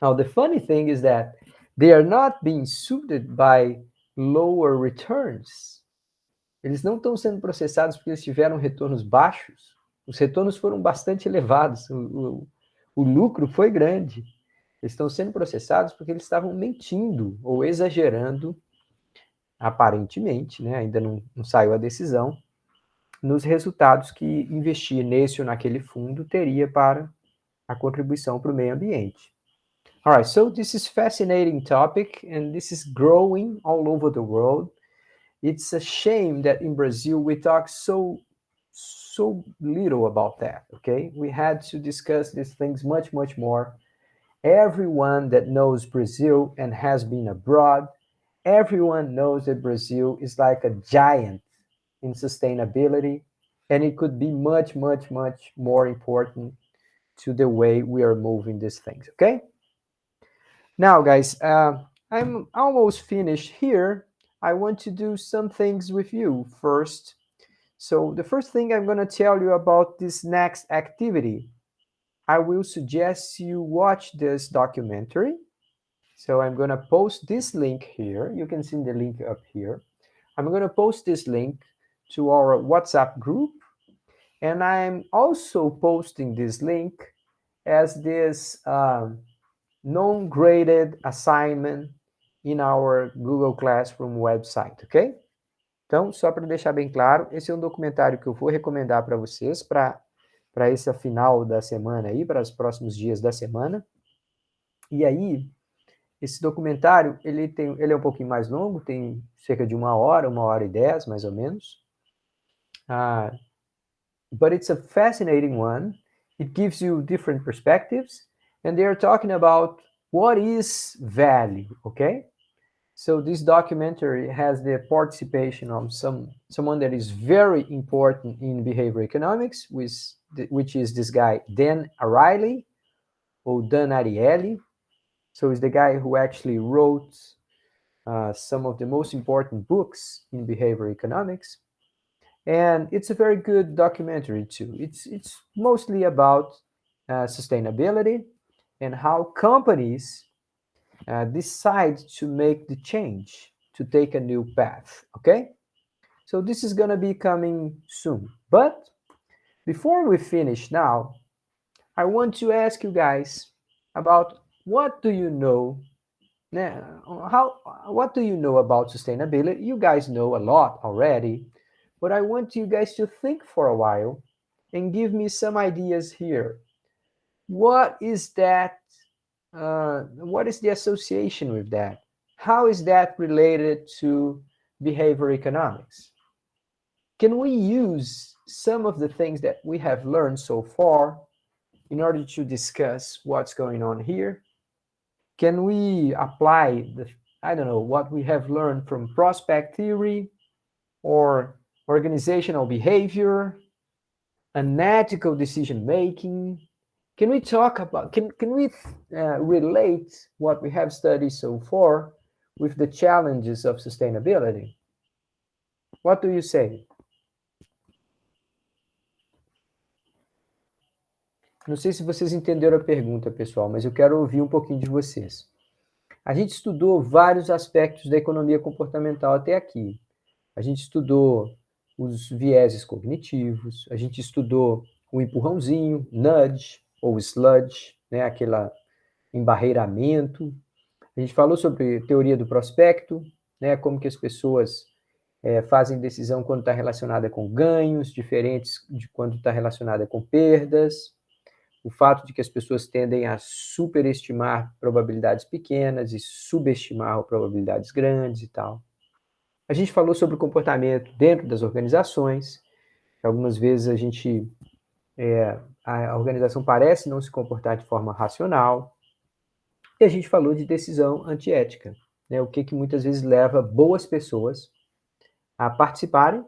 Now, the funny thing is that they are not being suited by lower returns. Eles não estão sendo processados porque eles tiveram retornos baixos. Os retornos foram bastante elevados. O lucro foi grande. Eles estão sendo processados porque eles estavam mentindo ou exagerando, aparentemente, né? Ainda não saiu a decisão, nos resultados que investir nesse ou naquele fundo teria para a contribuição para o meio ambiente. All right, so this is fascinating topic, and this is growing all over the world. It's a shame that in Brazil we talk so little about that, okay? We had to discuss these things much more. Everyone that knows Brazil and has been abroad, everyone knows that Brazil is like a giant in sustainability, and it could be much more important to the way we are moving these things, okay? Now, guys, I'm almost finished here. I want to do some things with you first. So the first thing I'm going to tell you about this next activity, I will suggest you watch this documentary. So I'm going to post this link here. You can see the link up here. I'm going to post this link to our WhatsApp group. And I'm also posting this link as this non-graded assignment in our Google Classroom website, ok? Então, só para deixar bem claro, esse é um documentário que eu vou recomendar para vocês para esse final da semana aí, para os próximos dias da semana. E aí, esse documentário, ele é um pouquinho mais longo, tem cerca de 1 hora e 10, mais ou menos. But it's a fascinating one. It gives you different perspectives, and they are talking about what is value, okay? So this documentary has the participation of someone that is very important in behavior economics, which is this guy, Dan Ariely, or Dan Ariely. So he's the guy who actually wrote some of the most important books in behavior economics. And it's a very good documentary too. It's mostly about sustainability and how companies decide to make the change, to take a new path, okay? So this is gonna be coming soon. But before we finish now, I want to ask you guys about what do you know what do you know about sustainability? You guys know a lot already, but I want you guys to think for a while and give me some ideas here. What is that? What is the association with that? How is that related to behavior economics? Can we use some of the things that we have learned so far in order to discuss what's going on here? Can we apply what we have learned from prospect theory or organizational behavior, unethical decision making? Can we talk about, can we relate what we have studied so far with the challenges of sustainability? What do you say? Não sei se vocês entenderam a pergunta, pessoal, mas eu quero ouvir um pouquinho de vocês. A gente estudou vários aspectos da economia comportamental até aqui. A gente estudou os vieses cognitivos, a gente estudou o empurrãozinho, nudge, ou sludge, né, aquele embarreiramento. A gente falou sobre teoria do prospecto, né, como que as pessoas fazem decisão quando está relacionada com ganhos, diferentes de quando está relacionada com perdas. O fato de que as pessoas tendem a superestimar probabilidades pequenas e subestimar probabilidades grandes e tal. A gente falou sobre o comportamento dentro das organizações. Algumas vezes a organização parece não se comportar de forma racional. E a gente falou de decisão antiética, né? O que muitas vezes leva boas pessoas a participarem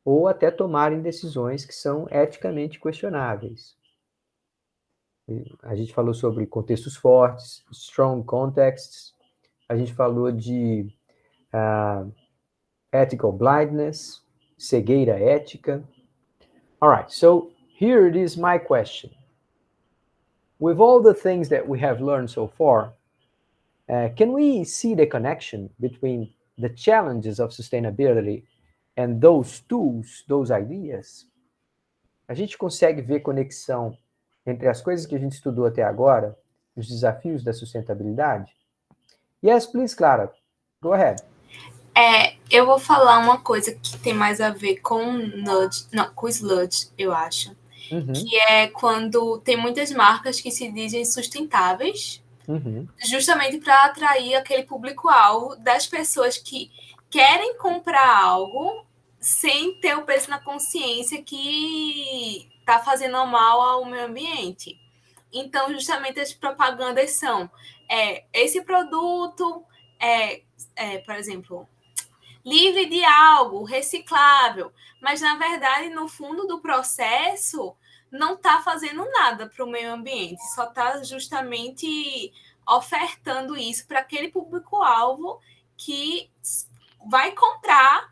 ou até tomarem decisões que são eticamente questionáveis. A gente falou sobre contextos fortes, strong contexts. a gente falou de ethical blindness, cegueira ética. All right, so here it is my question. With all the things that we have learned so far, can we see the connection between the challenges of sustainability and those tools, those ideas? A gente consegue ver conexão entre as coisas que a gente estudou até agora, os desafios da sustentabilidade? Yes, please, Clara. Go ahead. Eu vou falar uma coisa que tem mais a ver com nudge, não, com sludge, eu acho. Que é quando tem muitas marcas que se dizem sustentáveis, justamente para atrair aquele público-alvo das pessoas que querem comprar algo sem ter o peso na consciência que está fazendo mal ao meio ambiente. Então, justamente as propagandas são esse produto por exemplo, livre de algo, reciclável, mas na verdade, no fundo do processo, não está fazendo nada para o meio ambiente, só está justamente ofertando isso para aquele público-alvo que vai comprar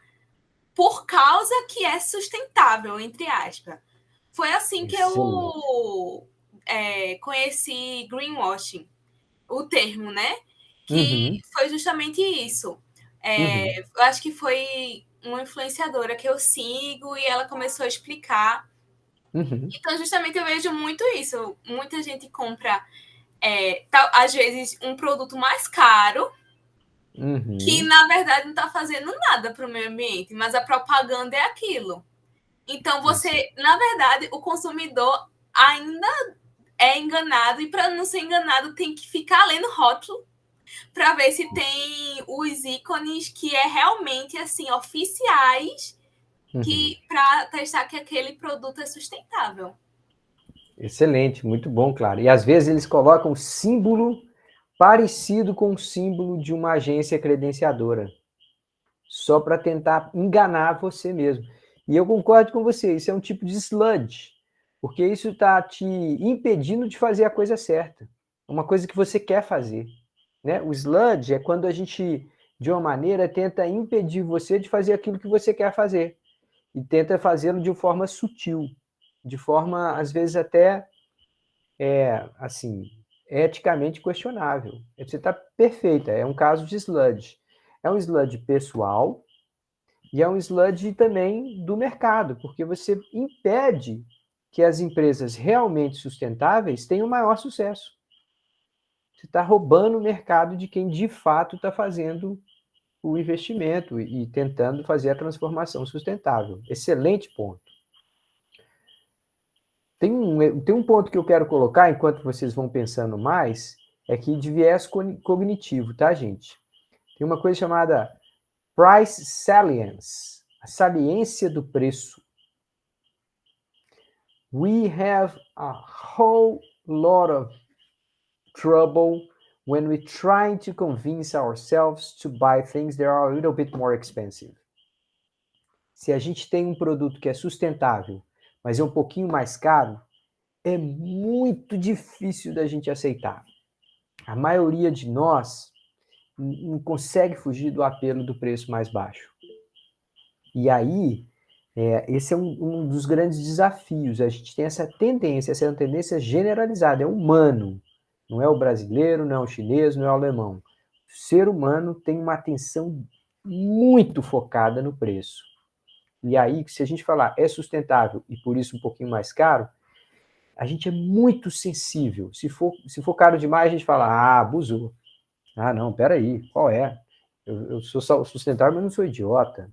por causa que é sustentável, entre aspas. Foi assim que eu conheci greenwashing, o termo, né? Que foi justamente isso. Eu acho que foi uma influenciadora que eu sigo e ela começou a explicar. Então, justamente, eu vejo muito isso. Muita gente compra, às vezes, um produto mais caro, que, na verdade, não está fazendo nada para o meio ambiente, mas a propaganda é aquilo. Então, você, na verdade, o consumidor ainda é enganado, e para não ser enganado, tem que ficar lendo rótulo para ver se tem os ícones que é realmente assim oficiais para testar que aquele produto é sustentável. Excelente, muito bom, claro. E às vezes eles colocam símbolo parecido com o símbolo de uma agência credenciadora, só para tentar enganar você mesmo. E eu concordo com você, isso é um tipo de sludge, porque isso está te impedindo de fazer a coisa certa, uma coisa que você quer fazer. Né? O sludge é quando a gente, de uma maneira, tenta impedir você de fazer aquilo que você quer fazer. E tenta fazê-lo de forma sutil, de forma, às vezes, até, assim, eticamente questionável. Você está perfeita, é um caso de sludge. É um sludge pessoal e é um sludge também do mercado, porque você impede que as empresas realmente sustentáveis tenham maior sucesso. Você está roubando o mercado de quem de fato está fazendo o investimento e tentando fazer a transformação sustentável. Excelente ponto. Tem um ponto que eu quero colocar, enquanto vocês vão pensando mais, é que de viés cognitivo, tá, gente? Tem uma coisa chamada price salience, a saliência do preço. We have a whole lot of trouble when we try to convince ourselves to buy things that are a little bit more expensive. Se a gente tem um produto que é sustentável, mas é um pouquinho mais caro, é muito difícil da gente aceitar. A maioria de nós não consegue fugir do apelo do preço mais baixo. E aí, esse é um dos grandes desafios. A gente tem essa tendência generalizada, é humano. Não é o brasileiro, não é o chinês, não é o alemão. O ser humano tem uma atenção muito focada no preço. E aí, se a gente falar é sustentável e por isso um pouquinho mais caro, a gente é muito sensível. Se for caro demais, a gente fala, abusou. Não, peraí, qual é? Eu sou sustentável, mas não sou idiota.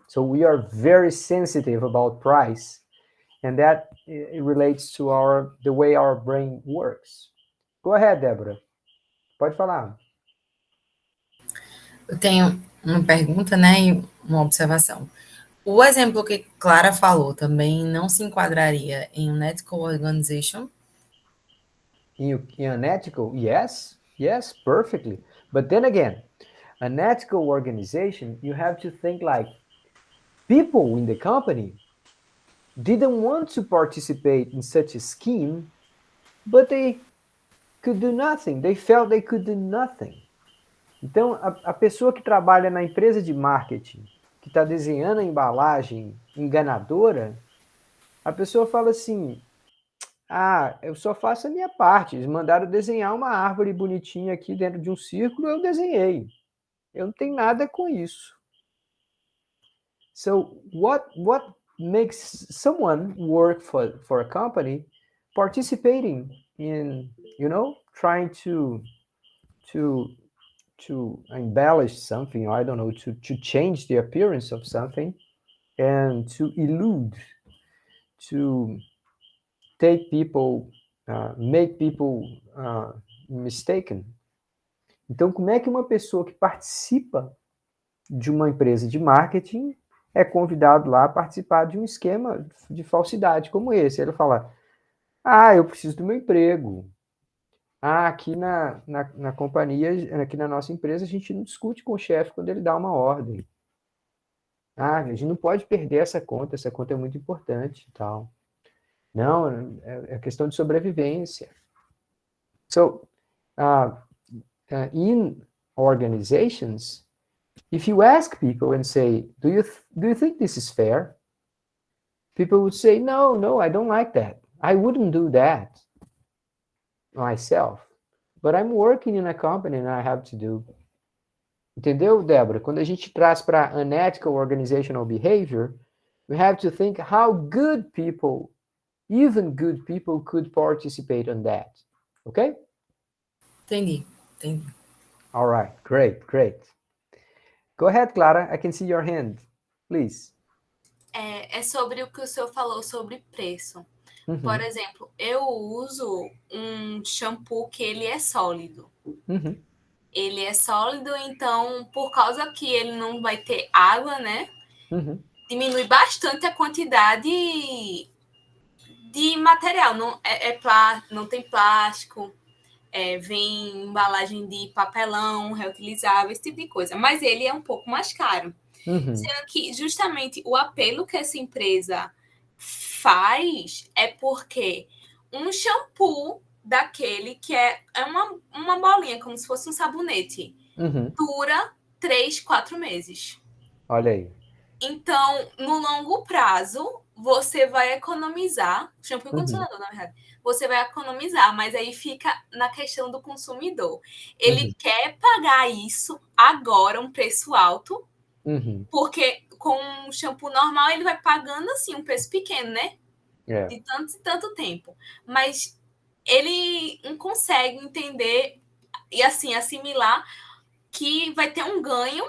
So we are very sensitive about price, and that relates to the way our brain works. Go ahead, Débora. Pode falar. Eu tenho uma pergunta, né, e uma observação. O exemplo que Clara falou também não se enquadraria em um ethical organization? In an ethical, yes, perfectly. But then again, an ethical organization, you have to think like people in the company didn't want to participate in such a scheme, but they could do nothing. They felt they could do nothing. Então, a pessoa que trabalha na empresa de marketing, que está desenhando a embalagem enganadora, a pessoa fala assim: ah, eu só faço a minha parte. Eles mandaram desenhar uma árvore bonitinha aqui dentro de um círculo, eu desenhei. Eu não tenho nada com isso. So, what makes someone work for a company participating in, trying to to embellish something, or I don't know, to change the appearance of something and to elude, to take people, make people mistaken. Então, como é que uma pessoa que participa de uma empresa de marketing é convidado lá a participar de um esquema de falsidade como esse? Ele fala: ah, eu preciso do meu emprego. Ah, aqui na companhia, aqui na nossa empresa, a gente não discute com o chefe quando ele dá uma ordem. Ah, a gente não pode perder essa conta é muito importante e tal. Não, é questão de sobrevivência. So, in organizations, if you ask people and say, do you think this is fair? People would say, no, I don't like that. I wouldn't do that myself. But I'm working in a company and I have to do. Entendeu, Débora? Quando a gente traz para unethical organizational behavior, we have to think how good people, even good people, could participate on that. Okay? Entendi. All right, great. Go ahead, Clara. I can see your hand. Please. É sobre o que o senhor falou sobre preço. Uhum. Por exemplo, eu uso um shampoo que ele é sólido. Uhum. Ele é sólido, então, por causa que ele não vai ter água, né? Uhum. Diminui bastante a quantidade de material. Não tem plástico, vem embalagem de papelão reutilizável, esse tipo de coisa. Mas ele é um pouco mais caro. Uhum. Sendo que justamente o apelo que essa empresa faz é porque um shampoo daquele que é uma bolinha, como se fosse um sabonete, Uhum. dura 3, 4 meses. Olha aí. Então, no longo prazo, você vai economizar, shampoo e condicionador, na verdade, você vai economizar, mas aí fica na questão do consumidor. Ele quer pagar isso agora, um preço alto, porque com um shampoo normal ele vai pagando assim um preço pequeno, né? De tanto e tanto tempo. Mas ele não consegue entender e assim assimilar que vai ter um ganho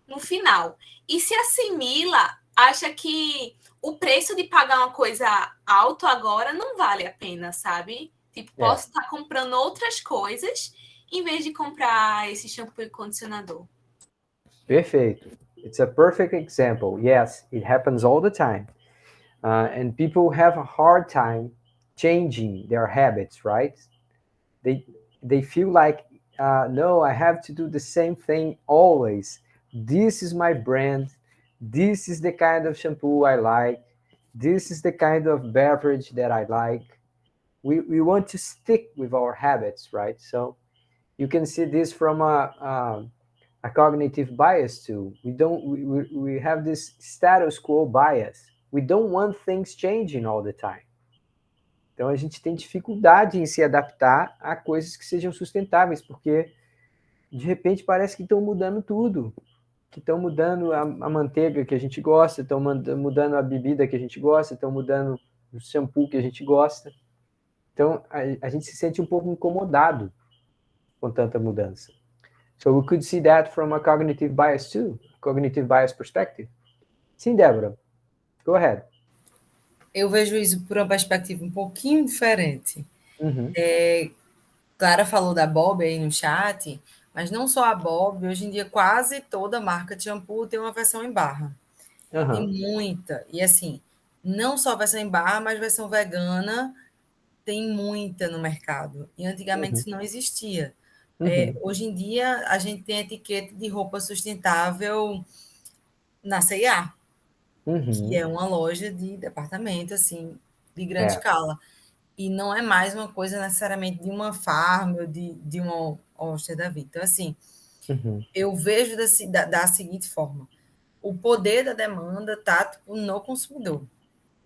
no final. E se assimila, acha que o preço de pagar uma coisa alto agora não vale a pena, sabe? Tipo, posso estar comprando outras coisas em vez de comprar esse shampoo e condicionador. Perfeito. It's a perfect example. Yes, it happens all the time. And people have a hard time changing their habits, right? They feel like, no, I have to do the same thing always. This is my brand. This is the kind of shampoo I like. This is the kind of beverage that I like. We want to stick with our habits, right? So you can see this from a cognitive bias too. We have this status quo bias. We don't want things changing all the time. Então a gente tem dificuldade em se adaptar a coisas que sejam sustentáveis, porque de repente parece que estão mudando tudo, que estão mudando a manteiga que a gente gosta, estão mudando a bebida que a gente gosta, estão mudando o shampoo que a gente gosta. Então a gente se sente um pouco incomodado com tanta mudança. So we could see that from a cognitive bias too, cognitive bias perspective. Sim, Débora, go ahead. Eu vejo isso por uma perspectiva um pouquinho diferente. Uhum. Clara falou da Bob aí no chat, mas não só a Bob, hoje em dia quase toda marca de shampoo tem uma versão em barra. Tem muita. E assim, não só versão em barra, mas versão vegana, tem muita no mercado. E antigamente isso não existia. Hoje em dia, a gente tem etiqueta de roupa sustentável na C&A, que é uma loja de departamento, assim, de grande escala. e não é mais uma coisa necessariamente de uma farm ou de uma Oster da vida. Então, assim, eu vejo da seguinte forma: o poder da demanda está no consumidor.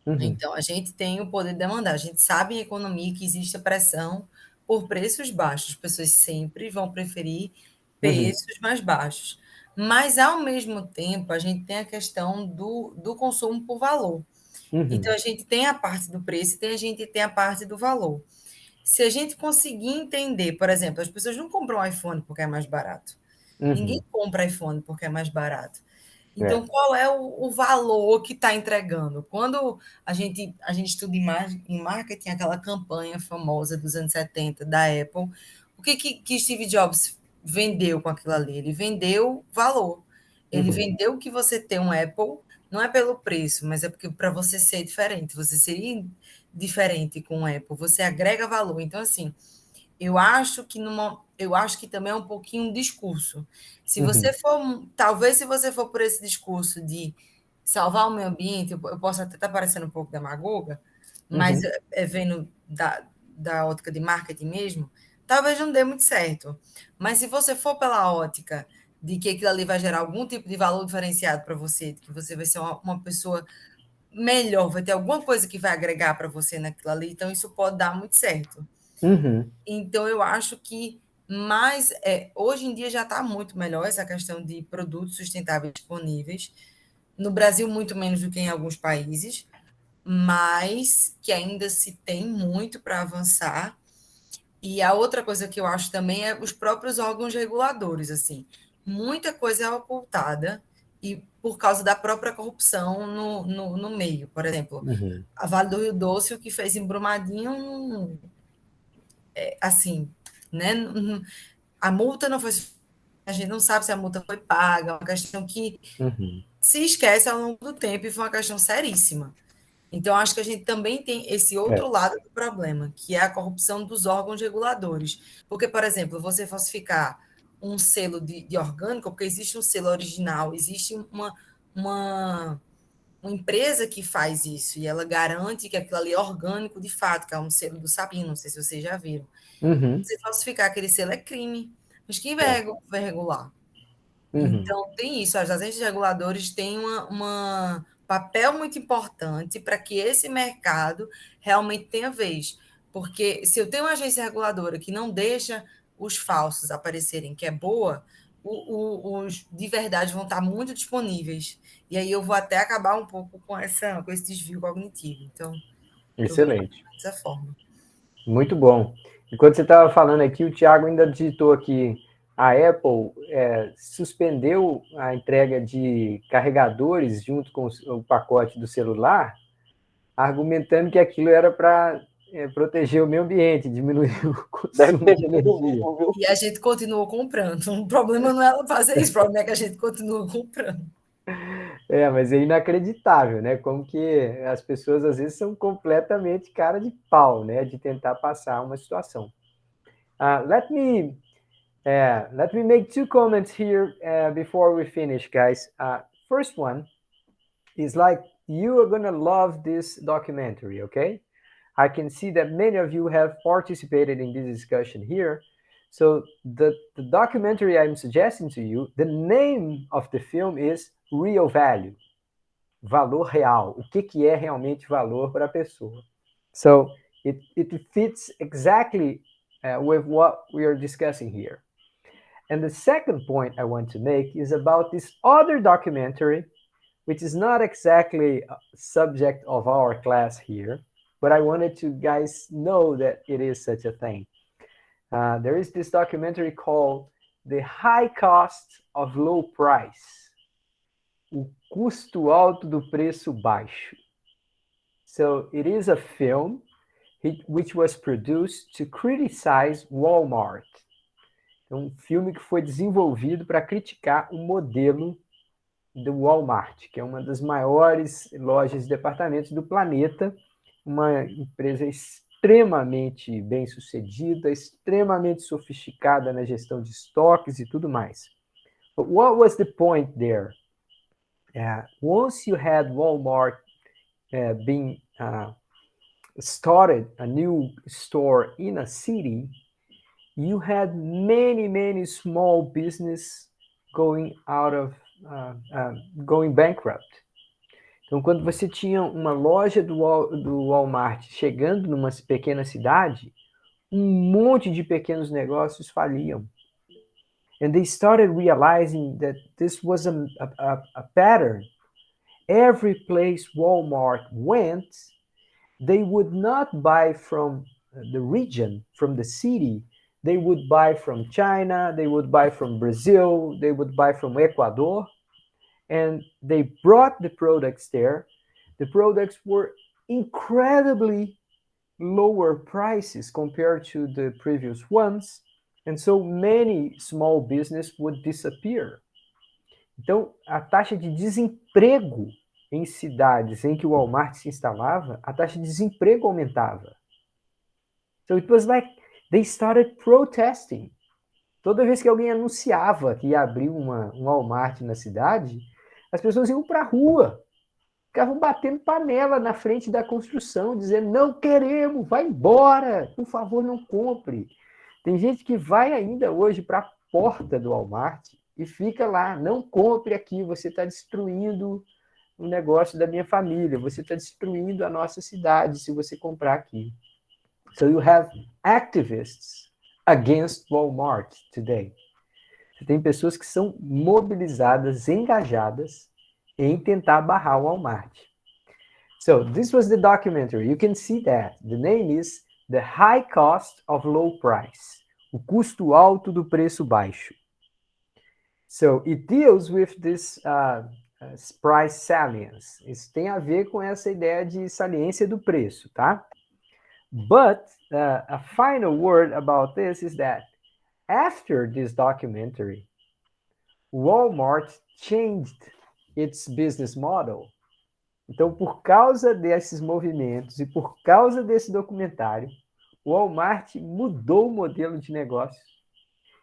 Então, a gente tem o poder de demandar. A gente sabe em economia que existe a pressão por preços baixos. As pessoas sempre vão preferir preços mais baixos. Mas, ao mesmo tempo, a gente tem a questão do consumo por valor. Então, a gente tem a parte do preço e a gente tem a parte do valor. Se a gente conseguir entender, por exemplo, as pessoas não compram iPhone porque é mais barato. Ninguém compra iPhone porque é mais barato. Então, qual é o valor que está entregando? Quando a gente estuda em marketing, aquela campanha famosa dos anos 70 da Apple, o que Steve Jobs vendeu com aquilo ali? Ele vendeu valor. Ele vendeu que você ter um Apple não é pelo preço, mas é porque para você ser diferente, você seria diferente com o Apple, você agrega valor. Então, assim, eu acho que também é um pouquinho um discurso. Se você for, talvez se você for por esse discurso de salvar o meio ambiente, eu posso até estar parecendo um pouco demagoga, mas vendo da ótica de marketing mesmo, talvez não dê muito certo. Mas se você for pela ótica de que aquilo ali vai gerar algum tipo de valor diferenciado para você, de que você vai ser uma pessoa melhor, vai ter alguma coisa que vai agregar para você naquilo ali, então isso pode dar muito certo. Então, eu acho que hoje em dia já está muito melhor essa questão de produtos sustentáveis disponíveis. No Brasil, muito menos do que em alguns países, mas que ainda se tem muito para avançar. E a outra coisa que eu acho também é os próprios órgãos reguladores. Assim, muita coisa é ocultada e por causa da própria corrupção no meio. Por exemplo, a Vale do Rio Doce, o que fez em Brumadinho, assim, né? A multa não foi. A gente não sabe se a multa foi paga, é uma questão que se esquece ao longo do tempo e foi uma questão seríssima. Então, acho que a gente também tem esse outro lado do problema, que é a corrupção dos órgãos reguladores. Porque, por exemplo, você falsificar um selo de orgânico, porque existe um selo original, existe uma, uma empresa que faz isso, e ela garante que aquilo ali é orgânico de fato, que é um selo do Sapinho, não sei se vocês já viram. Você falsificar aquele selo é crime. Mas quem vai regular? Então, tem isso. As agências reguladoras têm papel muito importante para que esse mercado realmente tenha vez. Porque se eu tenho uma agência reguladora que não deixa os falsos aparecerem, que é boa, os de verdade vão estar muito disponíveis. E aí eu vou até acabar um pouco com esse desvio cognitivo. Então, eu vejo Excelente. dessa forma. Muito bom. Enquanto você estava falando aqui, o Thiago ainda digitou aqui, a Apple suspendeu a entrega de carregadores junto com o pacote do celular, argumentando que aquilo era para proteger o meio ambiente, diminuir o consumo de energia. E a gente continuou comprando. O problema não é ela fazer isso, o problema é que a gente continua comprando. Mas é inacreditável, né? Como que as pessoas às vezes são completamente cara de pau, né? De tentar passar uma situação. Let me make two comments here before we finish, guys. First one is like you are gonna love this documentary, okay? I can see that many of you have participated in this discussion here. So the documentary I'm suggesting to you, the name of the film is Real Value. Valor real. O que é realmente valor para a pessoa? So it fits exactly with what we are discussing here. And the second point I want to make is about this other documentary, which is not exactly a subject of our class here, but I wanted to guys know that it is such a thing. There is this documentary called The High Cost of Low Price. O custo alto do preço baixo. So it is a film which was produced to criticize Walmart. É um filme que foi desenvolvido para criticar o modelo do Walmart, que é uma das maiores lojas de departamentos do planeta, uma empresa extremamente bem sucedida, extremamente sofisticada na gestão de estoques e tudo mais. But what was the point there? Once you had Walmart being started a new store in a city, you had many small business going out of going bankrupt. Então, quando você tinha uma loja do Walmart chegando numa pequena cidade, monte de pequenos negócios faliam. And they started realizing that this was a pattern. Every place Walmart went, they would not buy from the region, from the city. They would buy from China, they would buy from Brazil, they would buy from Ecuador, and they brought the products there. The products were incredibly lower prices compared to the previous ones, and so many small business would disappear. Então, a taxa de desemprego em cidades em que o Walmart se instalava, a taxa de desemprego aumentava. So it was like they started protesting. Toda vez que alguém anunciava que ia abrir um Walmart na cidade, as pessoas iam para a rua, ficavam batendo panela na frente da construção, dizendo: não queremos, vai embora, por favor, não compre. Tem gente que vai ainda hoje para a porta do Walmart e fica lá: não compre aqui, você está destruindo o negócio da minha família, você está destruindo a nossa cidade se você comprar aqui. So you have activists against Walmart today. Você tem pessoas que são mobilizadas, engajadas em tentar barrar o Walmart. So this was the documentary. You can see that. The name is The High Cost of Low Price. O custo alto do preço baixo. So it deals with this price salience. Isso tem a ver com essa ideia de saliência do preço, tá? But a final word about this is that after this documentary, Walmart changed its business model. Então, por causa desses movimentos e por causa desse documentário, o Walmart mudou o modelo de negócio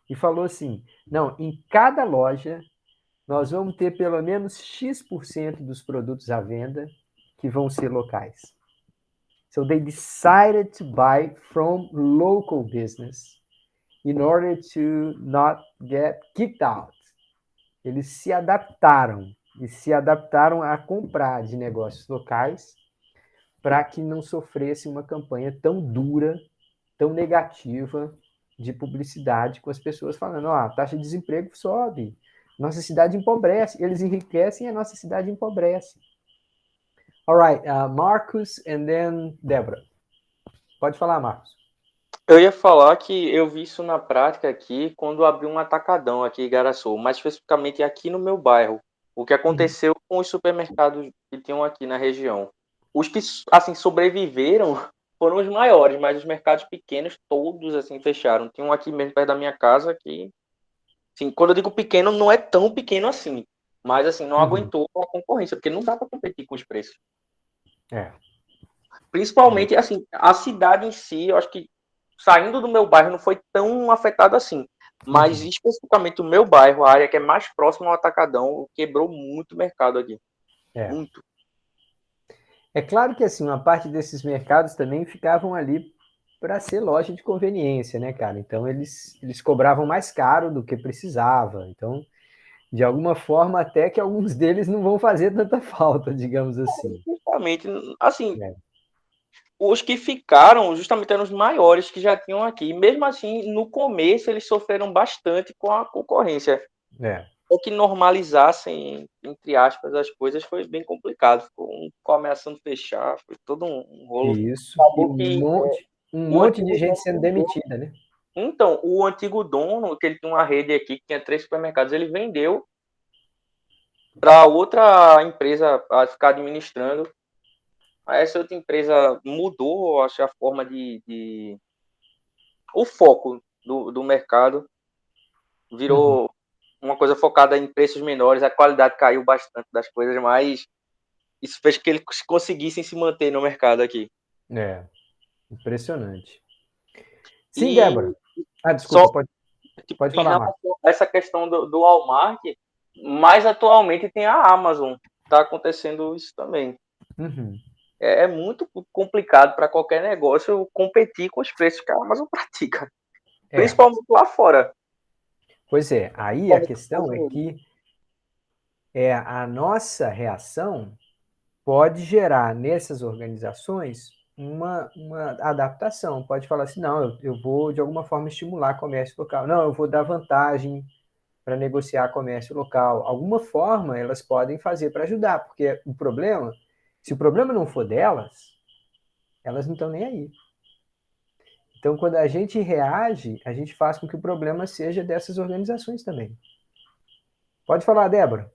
e falou assim: não, em cada loja nós vamos ter pelo menos X% dos produtos à venda que vão ser locais. So they decided to buy from local business in order to not get kicked out. Eles se adaptaram a comprar de negócios locais para que não sofresse uma campanha tão dura, tão negativa de publicidade, com as pessoas falando: a taxa de desemprego sobe, nossa cidade empobrece, eles enriquecem e a nossa cidade empobrece. All right, Marcos and then Débora. Pode falar, Marcos. Eu ia falar que eu vi isso na prática aqui quando abri um atacadão aqui em Igaraçu, mais especificamente aqui no meu bairro. O que aconteceu com os supermercados que tinham aqui na região. Os que, assim, sobreviveram foram os maiores, mas os mercados pequenos todos, assim, fecharam. Tinha um aqui mesmo perto da minha casa que, assim, quando eu digo pequeno, não é tão pequeno assim, mas, assim, não aguentou a concorrência, porque não dá para competir com os preços. Principalmente, assim, a cidade em si, eu acho que saindo do meu bairro não foi tão afetado assim. Mas especificamente o meu bairro, a área que é mais próxima ao atacadão, quebrou muito o mercado aqui. Muito. É claro que assim, uma parte desses mercados também ficavam ali para ser loja de conveniência, né, cara? Então eles cobravam mais caro do que precisava. Então, de alguma forma, até que alguns deles não vão fazer tanta falta, digamos assim. Justamente, assim, os que ficaram justamente eram os maiores que já tinham aqui. E mesmo assim, no começo, eles sofreram bastante com a concorrência. Ou que normalizassem, entre aspas, as coisas foi bem complicado. Ficou ameaçando fechar, foi todo um rolo. Isso, e um monte de gente sendo demitida, né? Então, o antigo dono, que ele tinha uma rede aqui, que tinha 3 supermercados, ele vendeu para outra empresa a ficar administrando. Essa outra empresa mudou, acho, a forma o foco do mercado. Virou uma coisa focada em preços menores, a qualidade caiu bastante das coisas, mas isso fez que eles conseguissem se manter no mercado aqui. Impressionante. Sim, Débora. Desculpa, pode falar, Marcos. Essa questão do Walmart, mais atualmente tem a Amazon. Está acontecendo isso também. É muito complicado para qualquer negócio competir com os preços que a Amazon pratica, principalmente lá fora. Pois é, aí a questão é que a nossa reação pode gerar nessas organizações uma adaptação. Pode falar assim, não, eu vou de alguma forma estimular comércio local. Não, eu vou dar vantagem para negociar comércio local. Alguma forma elas podem fazer para ajudar, porque o problema, se o problema não for delas, elas não estão nem aí. Então, quando a gente reage, a gente faz com que o problema seja dessas organizações também. Pode falar, Débora.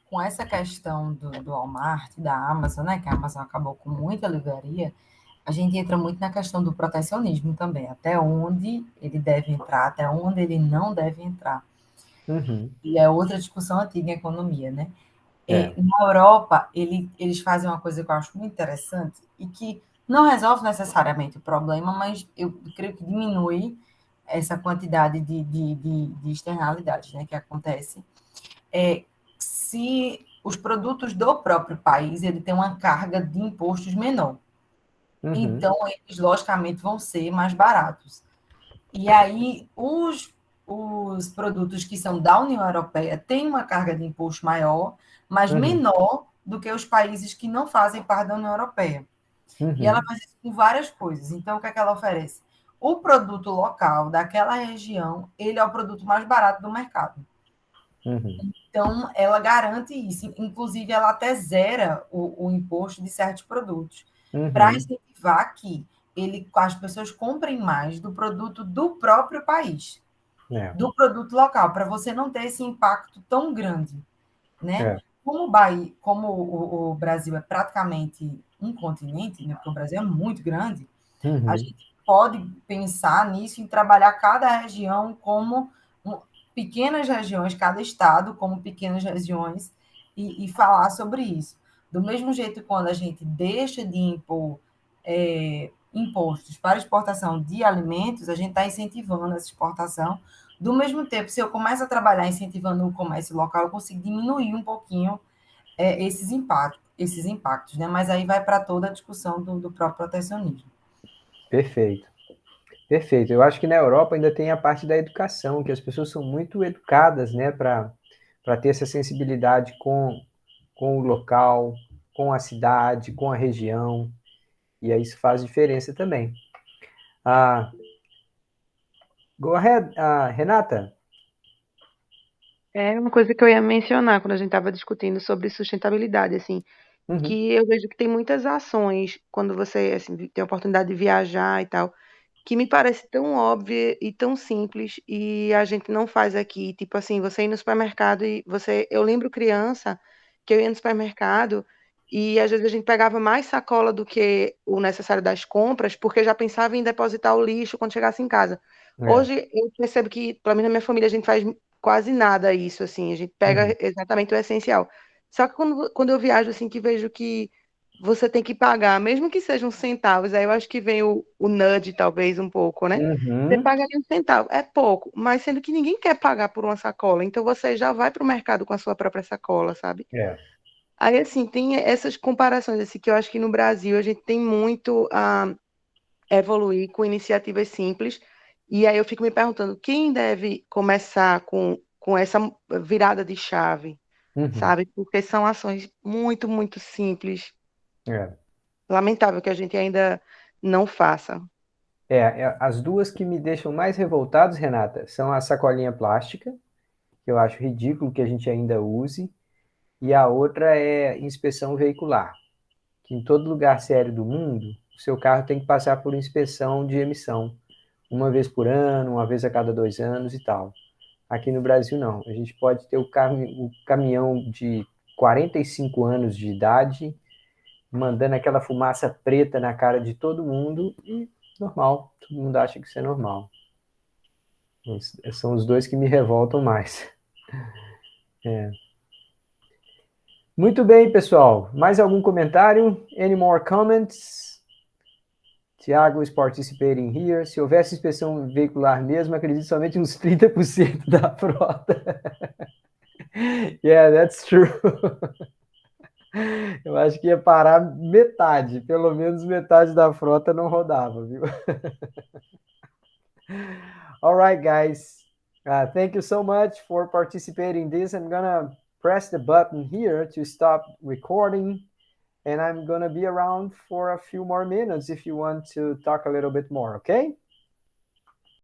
Com essa questão do Walmart, da Amazon, né, que a Amazon acabou com muita livraria, a gente entra muito na questão do protecionismo também, até onde ele deve entrar, até onde ele não deve entrar. Uhum. E é outra discussão antiga em economia, né? Na Europa, eles fazem uma coisa que eu acho muito interessante e que não resolve necessariamente o problema, mas eu creio que diminui essa quantidade de externalidades, né, que acontece. Se os produtos do próprio país ele tem uma carga de impostos menor. Uhum. Então, eles, logicamente, vão ser mais baratos. E aí, os produtos que são da União Europeia têm uma carga de imposto maior, mas menor do que os países que não fazem parte da União Europeia. E ela faz isso com várias coisas. Então, o que é que ela oferece? O produto local daquela região, ele é o produto mais barato do mercado. Então, ela garante isso. Inclusive, ela até zera o imposto de certos produtos, para incentivar que as pessoas comprem mais do produto do próprio país, do produto local, para você não ter esse impacto tão grande, né? Como o Brasil é praticamente um continente, né? Porque o Brasil é muito grande, a gente pode pensar nisso, em trabalhar cada região como pequenas regiões, cada estado como pequenas regiões, e falar sobre isso. Do mesmo jeito, quando a gente deixa de impor impostos para exportação de alimentos, a gente está incentivando essa exportação. Do mesmo tempo, se eu começo a trabalhar incentivando o comércio local, eu consigo diminuir um pouquinho esses impactos, né? Mas aí vai para toda a discussão do próprio protecionismo. Perfeito. Perfeito. Eu acho que na Europa ainda tem a parte da educação, que as pessoas são muito educadas, né, para ter essa sensibilidade com o local, com a cidade, com a região, e aí isso faz diferença também. Go ahead, Renata. É uma coisa que eu ia mencionar quando a gente estava discutindo sobre sustentabilidade, assim, que eu vejo que tem muitas ações quando você, assim, tem a oportunidade de viajar e tal, que me parece tão óbvia e tão simples e a gente não faz aqui. Tipo assim, você ir no supermercado e você. Eu lembro criança que eu ia no supermercado e às vezes a gente pegava mais sacola do que o necessário das compras, porque já pensava em depositar o lixo quando chegasse em casa. Hoje eu percebo que, pelo menos na minha família, a gente faz quase nada isso, assim, a gente pega exatamente o essencial. Só que quando eu viajo, assim, que vejo que você tem que pagar, mesmo que sejam centavos, aí eu acho que vem o nudge, talvez, um pouco, né? Você paga ali um centavo, é pouco, mas sendo que ninguém quer pagar por uma sacola, então você já vai para o mercado com a sua própria sacola, sabe? Aí, assim, tem essas comparações, assim, que eu acho que no Brasil a gente tem muito a evoluir com iniciativas simples, e aí eu fico me perguntando, quem deve começar com essa virada de chave, sabe? Porque são ações muito, muito simples. Lamentável que a gente ainda não faça. As duas que me deixam mais revoltados, Renata, são a sacolinha plástica, que eu acho ridículo que a gente ainda use, e a outra é inspeção veicular, que em todo lugar sério do mundo, o seu carro tem que passar por inspeção de emissão, uma vez por ano, uma vez a cada 2 anos e tal. Aqui no Brasil, não. A gente pode ter o caminhão de 45 anos de idade mandando aquela fumaça preta na cara de todo mundo e normal. Todo mundo acha que isso é normal. São os dois que me revoltam mais. Muito bem, pessoal. Mais algum comentário? Any more comments? Tiago is participating here. Se houvesse inspeção veicular mesmo, acredito somente uns 30% da frota. Yeah, that's true. Eu acho que ia parar metade, pelo menos metade da frota não rodava, viu? All right, guys. Thank you so much for participating in this. I'm gonna press the button here to stop recording, and I'm gonna be around for a few more minutes if you want to talk a little bit more, okay?